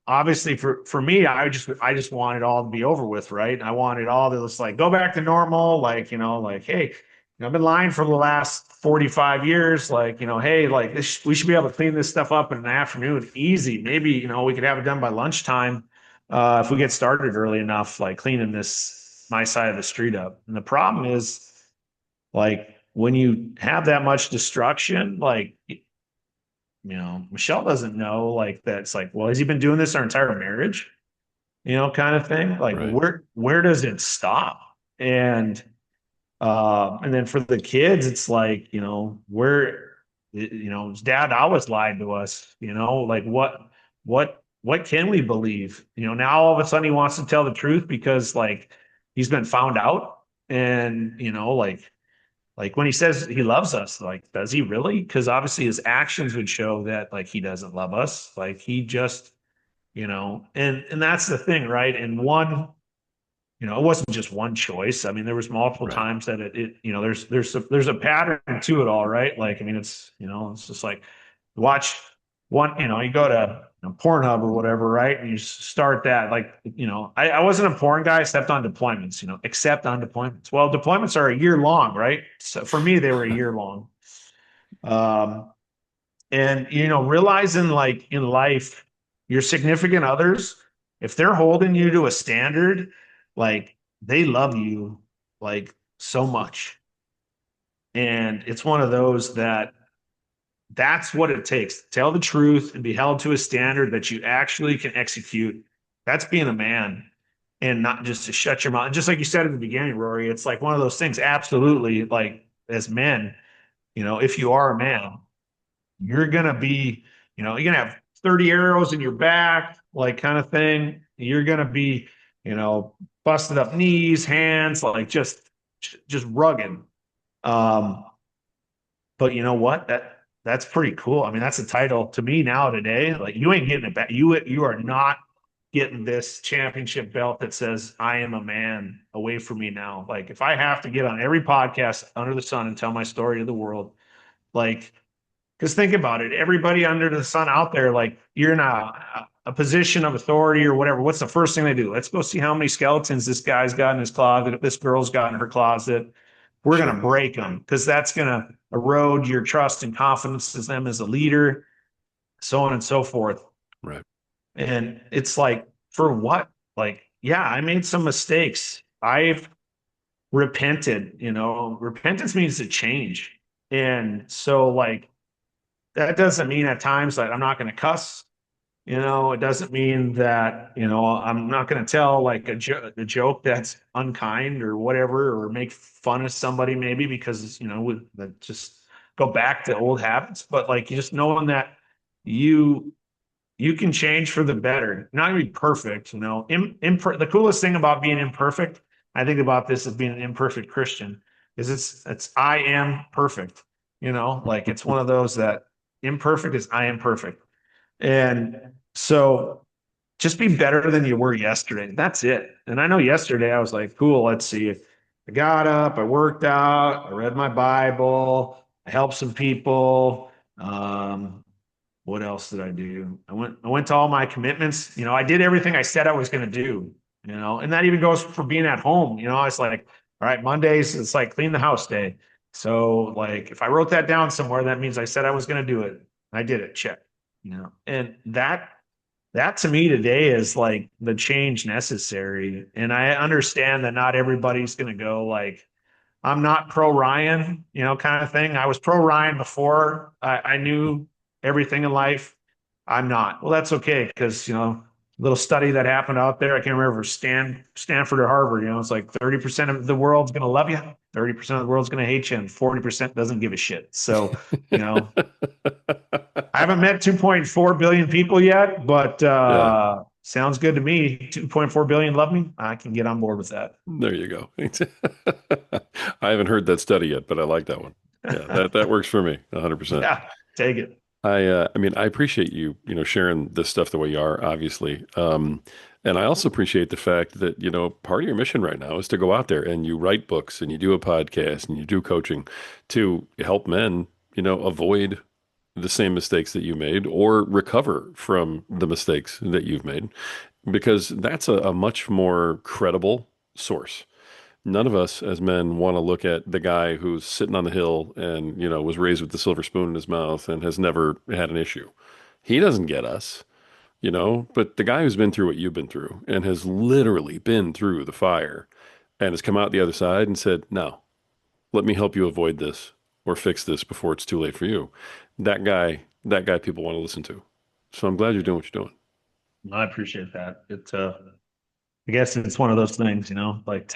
obviously for me, I just wanted all to be over with, right? I wanted all to just like go back to normal, like like hey, I've been lying for the last 45 years, like hey, like we should be able to clean this stuff up in an afternoon, easy. Maybe we could have it done by lunchtime if we get started early enough, like cleaning this my side of the street up. And the problem is like when you have that much destruction, like Michelle doesn't know like that's like, well, has he been doing this our entire marriage? Kind of thing. Like right. where does it stop? And then for the kids, it's like, where his dad always lied to us, like what can we believe? Now all of a sudden he wants to tell the truth because like he's been found out and like when he says he loves us, like, does he really? Because obviously his actions would show that like he doesn't love us. Like he just, and that's the thing, right? And one, it wasn't just one choice. I mean, there was multiple Right. times that there's a pattern to it all, right? Like, I mean, it's just like watch one, you go to Pornhub or whatever, right? And you start that, like, I wasn't a porn guy except on deployments, except on deployments. Well, deployments are a year long, right? So for me, they were a year long. Um, and realizing like in life, your significant others, if they're holding you to a standard, like they love you like so much. And it's one of those that's what it takes. Tell the truth and be held to a standard that you actually can execute. That's being a man and not just to shut your mouth. And just like you said in the beginning, Rory, it's like one of those things, absolutely, like as men, if you are a man, you're gonna be, you're gonna have 30 arrows in your back, like kind of thing. You're gonna be, you know, busted up knees, hands, like just rugged. Um, but you know what? That's pretty cool. I mean, that's a title to me now today. Like you ain't getting it back. You are not getting this championship belt that says I am a man away from me now. Like if I have to get on every podcast under the sun and tell my story to the world, like because think about it, everybody under the sun out there, like you're in a position of authority or whatever. What's the first thing they do? Let's go see how many skeletons this guy's got in his closet, this girl's got in her closet. we're going Sure. to break them because that's going to erode your trust and confidence in them as a leader, so on and so forth. Right. And it's like, for what? Like, yeah, I made some mistakes. I've repented, repentance means to change. And so, like, that doesn't mean at times that I'm not going to cuss. It doesn't mean that, I'm not going to tell like a joke that's unkind or whatever, or make fun of somebody maybe because, that just go back to old habits. But like, you just knowing that you you can change for the better. You're not gonna be perfect, the coolest thing about being imperfect, I think about this as being an imperfect Christian, is it's I am perfect. Like it's one of those that imperfect is I am perfect. And so just be better than you were yesterday. That's it. And I know yesterday I was like, cool, let's see. I got up, I worked out, I read my Bible, I helped some people. What else did I do? I went to all my commitments. I did everything I said I was going to do, and that even goes for being at home. It's like, all right, Mondays, it's like clean the house day. So like if I wrote that down somewhere, that means I said I was going to do it. I did it, check. And that to me today is like the change necessary. And I understand that not everybody's going to go like, I'm not pro Ryan, kind of thing. I was pro Ryan before I knew everything in life. I'm not. Well, that's okay because little study that happened out there. I can't remember if it was Stanford or Harvard. It's like 30% of the world's going to love you, 30% of the world's going to hate you, and 40% doesn't give a shit. So, you know, I haven't met 2.4 billion people yet, but Yeah. sounds good to me. 2.4 billion love me. I can get on board with that. There you go. I haven't heard that study yet, but I like that one. Yeah, that works for me 100%. Yeah, take it. I mean, I appreciate you, sharing this stuff the way you are, obviously. And I also appreciate the fact that, part of your mission right now is to go out there and you write books and you do a podcast and you do coaching to help men, avoid the same mistakes that you made or recover from the mistakes that you've made, because that's a much more credible source. None of us as men want to look at the guy who's sitting on the hill and, was raised with the silver spoon in his mouth and has never had an issue. He doesn't get us, but the guy who's been through what you've been through and has literally been through the fire and has come out the other side and said, no, let me help you avoid this or fix this before it's too late for you. That guy people want to listen to. So I'm glad you're doing what you're doing. I appreciate that. I guess it's one of those things, like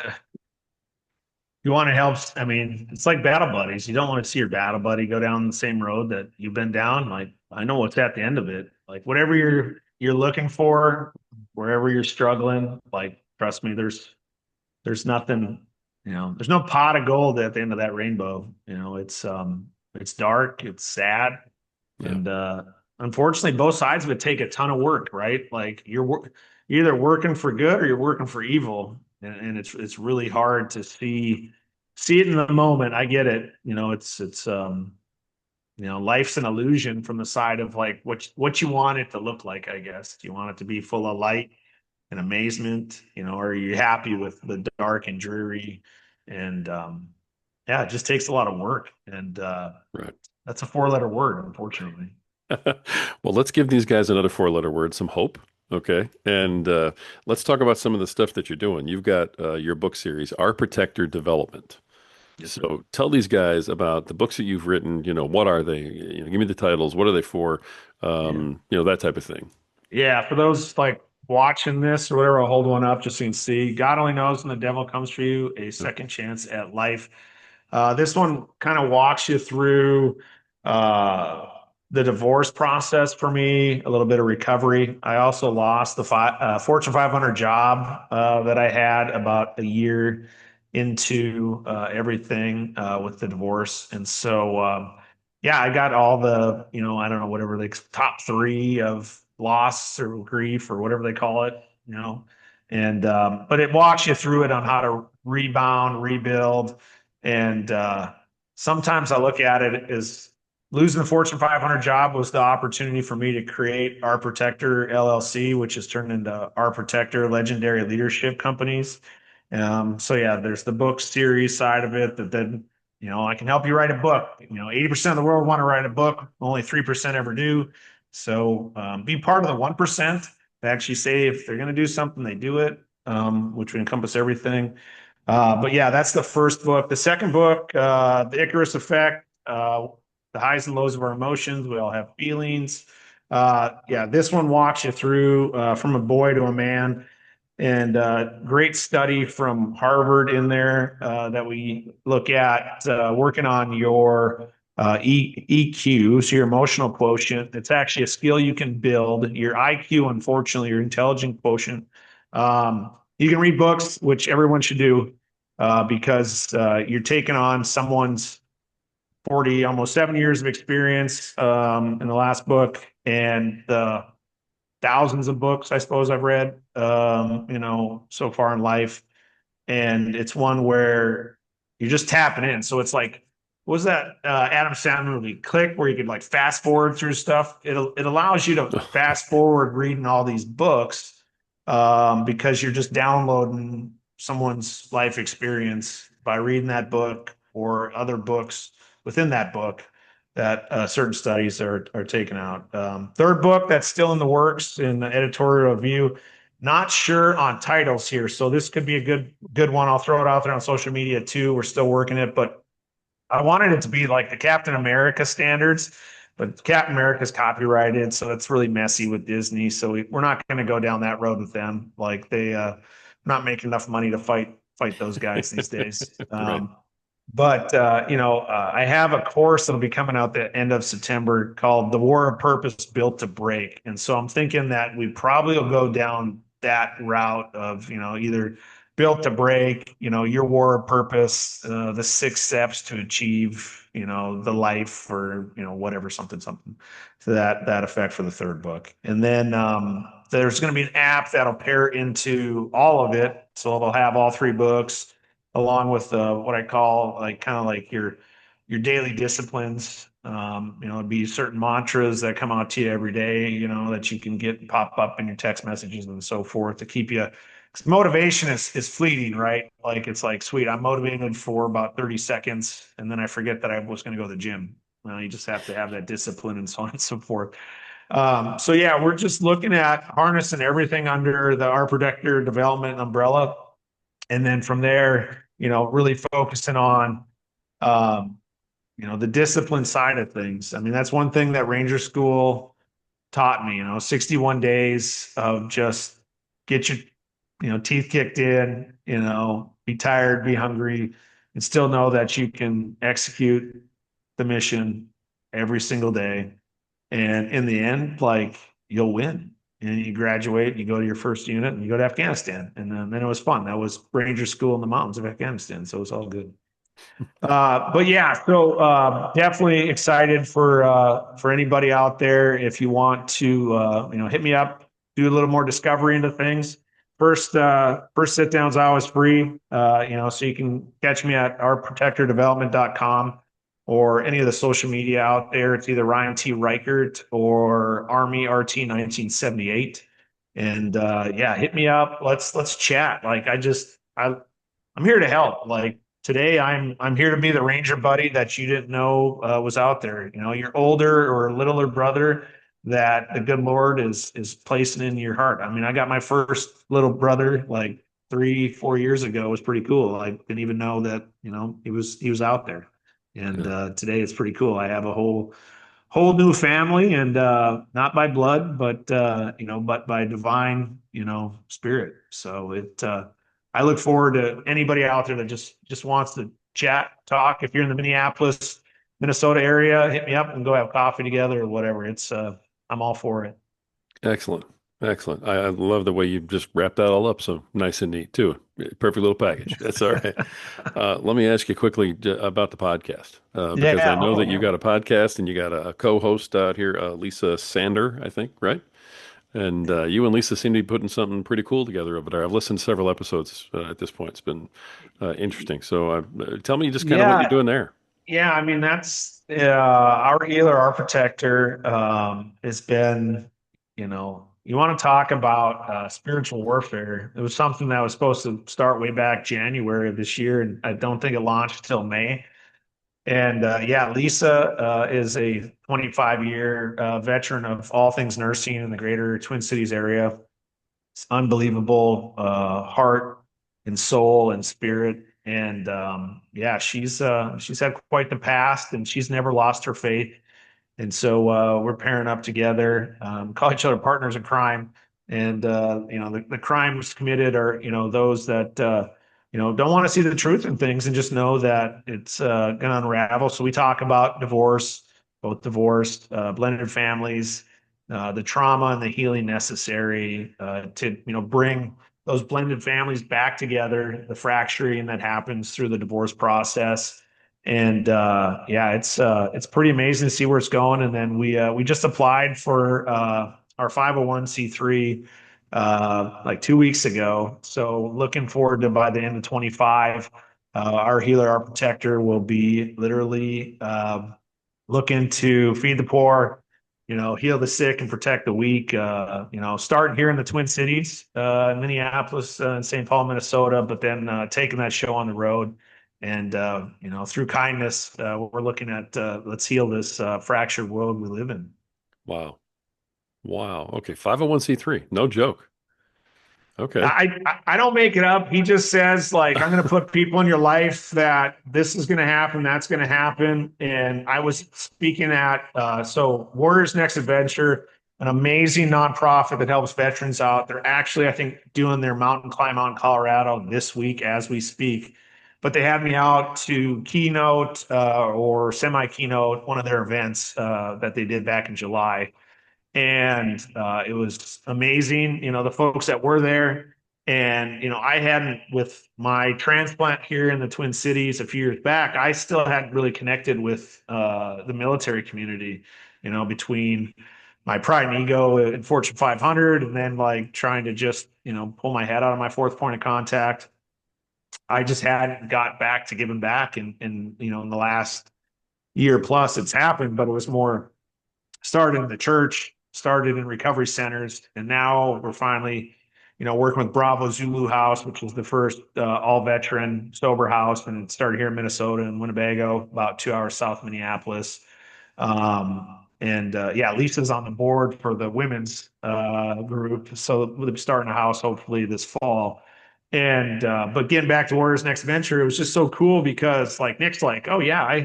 you want to help. I mean, it's like battle buddies. You don't want to see your battle buddy go down the same road that you've been down. Like, I know what's at the end of it. Like, whatever you're looking for, wherever you're struggling, like, trust me, there's nothing, there's no pot of gold at the end of that rainbow. It's dark, it's sad, Yeah. and unfortunately, both sides of it take a ton of work, right? Like you're either working for good or you're working for evil, and it's really hard to see it in the moment. I get it. Life's an illusion from the side of like what you want it to look like. I guess, do you want it to be full of light and amazement, or are you happy with the dark and dreary? And yeah, it just takes a lot of work, and Right. that's a four-letter word, unfortunately. Well, let's give these guys another four-letter word, some hope. Okay. And let's talk about some of the stuff that you're doing. You've got your book series, Our Protector Development. Yes, sir. So tell these guys about the books that you've written. What are they? Give me the titles. What are they for? Yeah. That type of thing. Yeah, for those like watching this or whatever, I'll hold one up just so you can see. God only knows when the devil comes for you, a Yep. second chance at life. This one kind of walks you through uh, the divorce process for me, a little bit of recovery. I also lost the Fortune 500 job that I had about a year into everything with the divorce. And so, yeah, I got all the, I don't know, whatever the top three of loss or grief or whatever they call it, and but it walks you through it on how to rebound, rebuild, and sometimes I look at it as losing the Fortune 500 job was the opportunity for me to create Our Protector LLC, which has turned into Our Protector Legendary Leadership Companies. So yeah, there's the book series side of it that then, I can help you write a book. 80% of the world want to write a book, only 3% ever do. So be part of the 1% to actually say if they're going to do something, they do it, which would encompass everything. But yeah, that's the first book. The second book, The Icarus Effect, the highs and lows of our emotions. We all have feelings. Yeah, this one walks you through from a boy to a man, and great study from Harvard in there that we look at working on your EQ, so your emotional quotient. It's actually a skill you can build. Your IQ, unfortunately, your intelligence quotient. You can read books, which everyone should do, because you're taking on someone's 40, almost 7 years of experience in the last book, and the thousands of books I suppose I've read, so far in life. And it's one where you're just tapping in. So it's like, what was that Adam Sandler movie, Click, where you could like fast forward through stuff? It allows you to fast forward reading all these books because you're just downloading someone's life experience by reading that book or other books within that book that certain studies are taken out. Third book that's still in the works in the editorial review. Not sure on titles here, so this could be a good one. I'll throw it out there on social media too. We're still working it, but I wanted it to be like the Captain America standards, but Captain America's copyrighted, so it's really messy with Disney. So we're not going to go down that road with them. Like they not making enough money to fight those guys these days. Right. But I have a course that'll be coming out the end of September called "The War of Purpose Built to Break," and so I'm thinking that we probably will go down that route of either built to break, your war of purpose, the 6 steps to achieve, the life or whatever, something to that effect for the third book. And then there's going to be an app that'll pair into all of it, so it'll have all 3 books along with what I call like kind of like your daily disciplines. It'd be certain mantras that come out to you every day, that you can get pop up in your text messages and so forth to keep you. 'Cause motivation is fleeting, right? Like it's like, sweet, I'm motivated for about 30 seconds, and then I forget that I was going to go to the gym. You just have to have that discipline and so on and so forth. So yeah, we're just looking at harnessing everything under the Our Protector development umbrella, and then from there, really focusing on um, the discipline side of things. I mean, that's one thing that Ranger School taught me, 61 days of just get your, teeth kicked in, be tired, be hungry, and still know that you can execute the mission every single day. And in the end, like you'll win. And you graduate, you go to your first unit, and you go to Afghanistan. And then it was fun. That was Ranger School in the mountains of Afghanistan. So it was all good. But yeah, so definitely excited for anybody out there. If you want to, hit me up, do a little more discovery into things. First sit downs always free. So you can catch me at ourprotectordevelopment.com or any of the social media out there. It's either Ryan T. Reichert or Army RT 1978. And yeah, hit me up. Let's chat. Like I'm here to help. Like today, I'm here to be the ranger buddy that you didn't know was out there. Your older or littler brother that the good Lord is placing in your heart. I mean, I got my first little brother like 3 4 years ago. It was pretty cool. I didn't even know that he was out there, and Yeah. today it's pretty cool. I have a whole new family, and not by blood, but by divine spirit. So I look forward to anybody out there that just wants to chat, talk. If you're in the Minneapolis, Minnesota area, hit me up and go have coffee together or whatever. It's I'm all for it. Excellent. Excellent. I love the way you just wrapped that all up so nice and neat too. Perfect little package. That's all right. Let me ask you quickly about the podcast because I Yeah. know that you got a podcast and you got a co-host out here, Lisa Sander, I think, right? And you and Lisa seem to be putting something pretty cool together over there. I've listened to several episodes at this point. It's been interesting. So tell me just kind of what you're Yeah. doing there. Yeah. I mean, that's our healer, our protector, has been, you want to talk about spiritual warfare. It was something that was supposed to start way back January of this year, and I don't think it launched until May. And yeah, Lisa is a 25-year veteran of all things nursing in the greater Twin Cities area. It's unbelievable heart and soul and spirit. And yeah, she's had quite the past, and she's never lost her faith. And so we're pairing up together, call each other partners in crime. And the crimes committed are those that don't want to see the truth in things and just know that it's going to unravel. So we talk about divorce, both divorced, blended families, the trauma and the healing necessary to bring those blended families back together, the fracturing that happens through the divorce process. And yeah, it's pretty amazing to see where it's going. And then we just applied for our 501(c)(3) like 2 weeks ago. So looking forward to by the end of 25, our healer, our protector will be literally looking to feed the poor, heal the sick and protect the weak. Start here in the Twin Cities, in Minneapolis and St. Paul, Minnesota, but then taking that show on the road. And through kindness, we're looking at let's heal this fractured world we live in. Wow. Wow. Okay. 501(c)(3). No joke. Okay. I don't make it up. He just says like I'm going to put people in your life that this is going to happen, that's going to happen. And I was speaking at so Warriors Next Adventure, an amazing nonprofit that helps veterans out. They're actually I think doing their mountain climb out in Colorado this week as we speak. But they had me out to keynote or semi keynote one of their events that they did back in July, and it was amazing. The folks that were there, and I hadn't with my transplant here in the Twin Cities a few years back. I still hadn't really connected with the military community. Between my pride and ego in Fortune 500, and then like trying to just pull my head out of my fourth point of contact. I just hadn't got back to giving back, and in the last year plus, it's happened, but it was more started in the church, started in recovery centers, and now we're finally, working with Bravo Zulu House, which was the first all veteran sober house, and it started here in Minnesota and Winnebago, about 2 hours south of Minneapolis. And yeah, Lisa's on the board for the women's group, so we'll be starting a house hopefully this fall. And but getting back to Warriors Next Venture, it was just so cool because like Nick's like, oh yeah,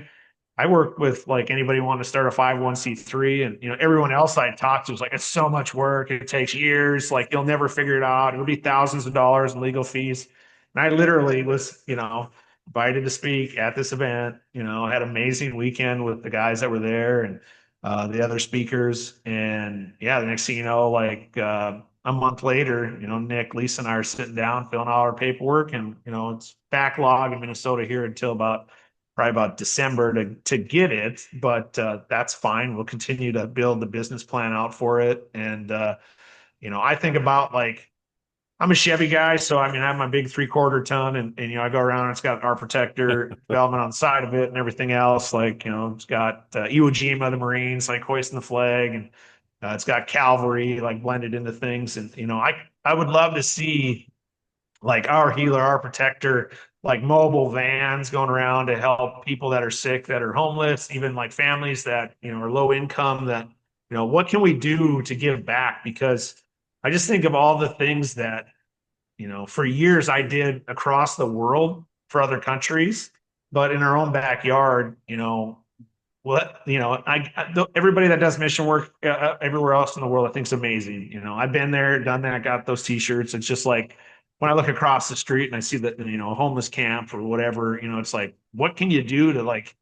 I work with like anybody wanting to start a 501(c)(3), and everyone else I talked to was like, it's so much work, it takes years, like you'll never figure it out, it'll be thousands of dollars in legal fees. And I literally was invited to speak at this event. Had an amazing weekend with the guys that were there and the other speakers. And yeah, the next thing you know, like a month later, Nick, Lisa, and I are sitting down filling out our paperwork, and it's backlog in Minnesota here until probably about December to get it, but that's fine. We'll continue to build the business plan out for it. And I think about like I'm a Chevy guy, so I mean I have my big 3/4 ton, and I go around and it's got our protector development on the side of it and everything else. Like it's got Iwo Jima, the Marines, like hoisting the flag, and it's got cavalry like blended into things. And I would love to see like our healer, our protector, like mobile vans going around to help people that are sick, that are homeless, even like families that, are low income, that, what can we do to give back? Because I just think of all the things that, for years I did across the world for other countries, but in our own backyard, everybody that does mission work everywhere else in the world, I think is amazing. I've been there, done that, got those t-shirts. It's just like when I look across the street and I see that, a homeless camp or whatever, it's like, what can you do to like,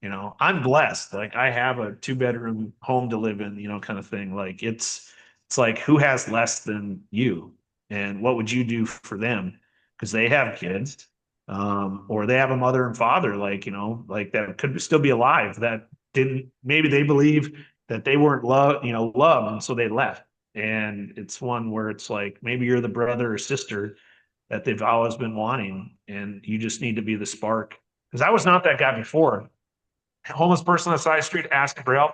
I'm blessed. Like I have a 2 bedroom home to live in, kind of thing. Like it's like, who has less than you? And what would you do for them? Because they have kids, or they have a mother and father, like, like that could still be alive, that didn't, maybe they believe that they weren't loved, and so they left. And it's one where it's like, maybe you're the brother or sister that they've always been wanting, and you just need to be the spark. Because I was not that guy before. Homeless person on the side of the street asking for help.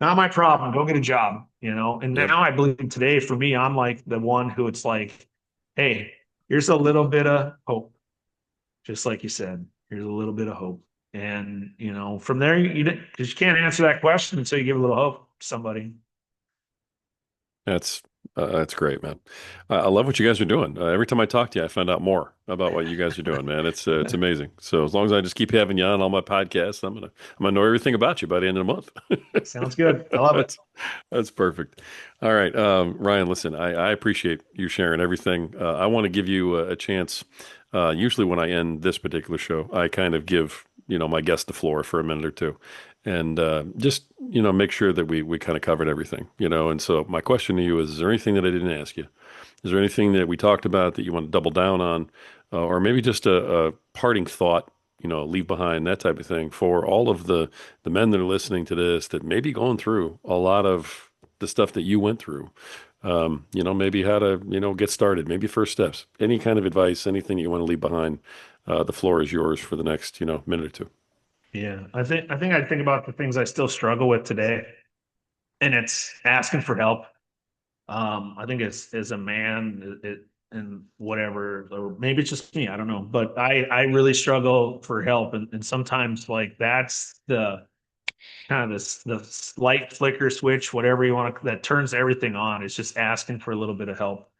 not my problem. Go get a job, And Yep. now I believe today for me, I'm like the one who it's like, hey, here's a little bit of hope. Just like you said, here's a little bit of hope. And, from there, because you can't answer that question until you give a little hope to somebody. That's that's great, man. I love what you guys are doing. Every time I talk to you, I find out more about what you guys are doing, man. It's amazing. So as long as I just keep having you on all my podcasts, I'm gonna know everything about you by the end of the month. Sounds good. I love it. That's that's perfect. All right, Ryan. Listen, I appreciate you sharing everything. I want to give you a chance. Usually, when I end this particular show, I kind of give my guest the floor for a minute or two, and just make sure that we kind of covered everything. And so my question to you is there anything that I didn't ask you? Is there anything that we talked about that you want to double down on, or maybe just a parting thought, leave behind that type of thing for all of the men that are listening to this that may be going through a lot of the stuff that you went through. Maybe how to, get started, maybe first steps, any kind of advice, anything you want to leave behind. The floor is yours for the next, minute or two. Yeah. I think I think about the things I still struggle with today, and it's asking for help. I think as a man, and whatever, or maybe it's just me, I don't know. But I really struggle for help, and sometimes like that's the kind of the slight flicker switch, whatever you want to, that turns everything on. It's just asking for a little bit of help.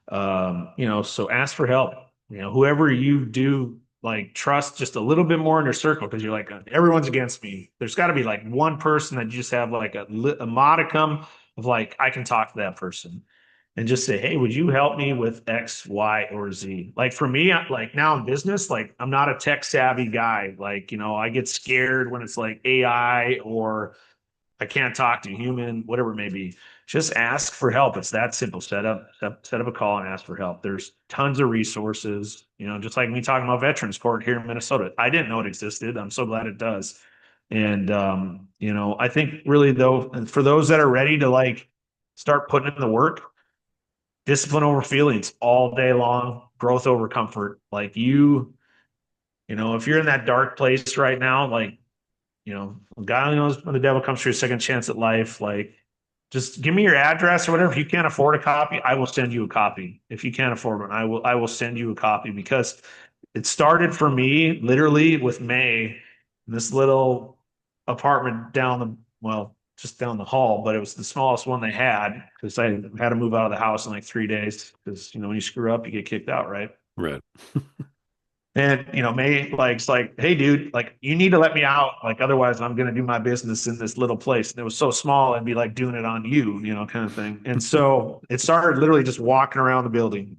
So ask for help. Whoever you do like trust just a little bit more in your circle, because you're like, everyone's against me. There's got to be like one person that you just have like a modicum of like, I can talk to that person and just say, hey, would you help me with X, Y, or Z? Like for me, like now in business, like I'm not a tech savvy guy. Like, I get scared when it's like AI or I can't talk to a human, whatever it may be. Just ask for help. It's that simple. Set up a call and ask for help. There's tons of resources, just like me talking about Veterans Court here in Minnesota. I didn't know it existed. I'm so glad it does. And I think really though, for those that are ready to like start putting in the work, discipline over feelings all day long, growth over comfort. Like if you're in that dark place right now, like God only knows when the devil comes for your second chance at life. Like, just give me your address or whatever. If you can't afford a copy, I will send you a copy. If you can't afford one, I will send you a copy, because it started for me literally with May in this little apartment just down the hall, but it was the smallest one they had because I had to move out of the house in like 3 days because when you screw up, you get kicked out, right? Right. And May like it's like, hey dude, like you need to let me out. Like otherwise I'm gonna do my business in this little place. And it was so small, I'd be like doing it on you, kind of thing. And so it started literally just walking around the building.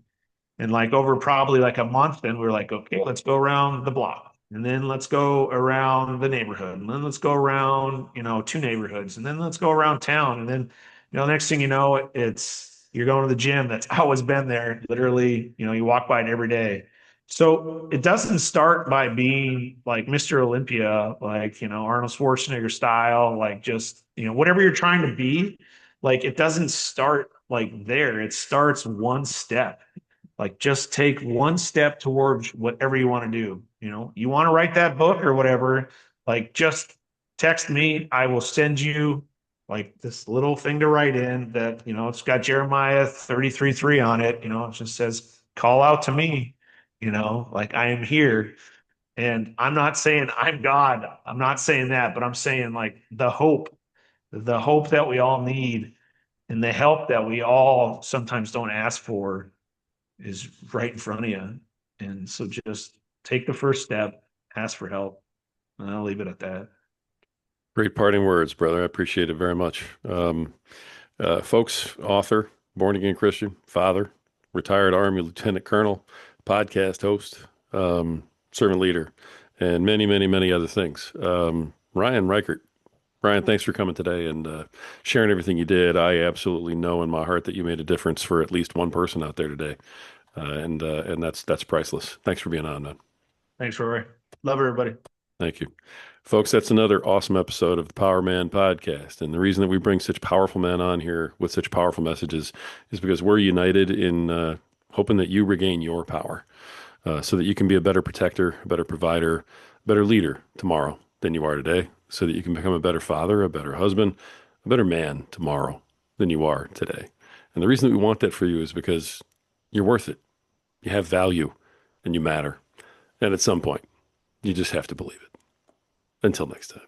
And like over probably like a month, then we were like, okay, let's go around the block. And then let's go around the neighborhood. And then let's go around, two neighborhoods. And then let's go around town. And then, next thing you know, it's you're going to the gym that's always been there. Literally, you walk by it every day. So it doesn't start by being like Mr. Olympia, like, Arnold Schwarzenegger style, like just, whatever you're trying to be, like it doesn't start like there. It starts one step. Like just take one step towards whatever you want to do. You want to write that book or whatever, like just text me. I will send you like this little thing to write in that, it's got Jeremiah 33:3 on it. It just says, call out to me, like I am here. And I'm not saying I'm God. I'm not saying that, but I'm saying like the hope that we all need and the help that we all sometimes don't ask for is right in front of you. And so just take the first step, ask for help, and I'll leave it at that. Great parting words, brother. I appreciate it very much. Folks, author, born again Christian, father, retired Army Lieutenant Colonel, podcast host, servant leader, and many, many, many other things. Ryan Reichert. Ryan, thanks for coming today and sharing everything you did. I absolutely know in my heart that you made a difference for at least one person out there today, and that's priceless. Thanks for being on, man. Thanks, Rory. Love everybody. Thank you. Folks, that's another awesome episode of the Power Man podcast. And the reason that we bring such powerful men on here with such powerful messages is because we're united in hoping that you regain your power so that you can be a better protector, a better provider, a better leader tomorrow than you are today, so that you can become a better father, a better husband, a better man tomorrow than you are today. And the reason that we want that for you is because you're worth it. You have value and you matter. And at some point, you just have to believe it. Until next time.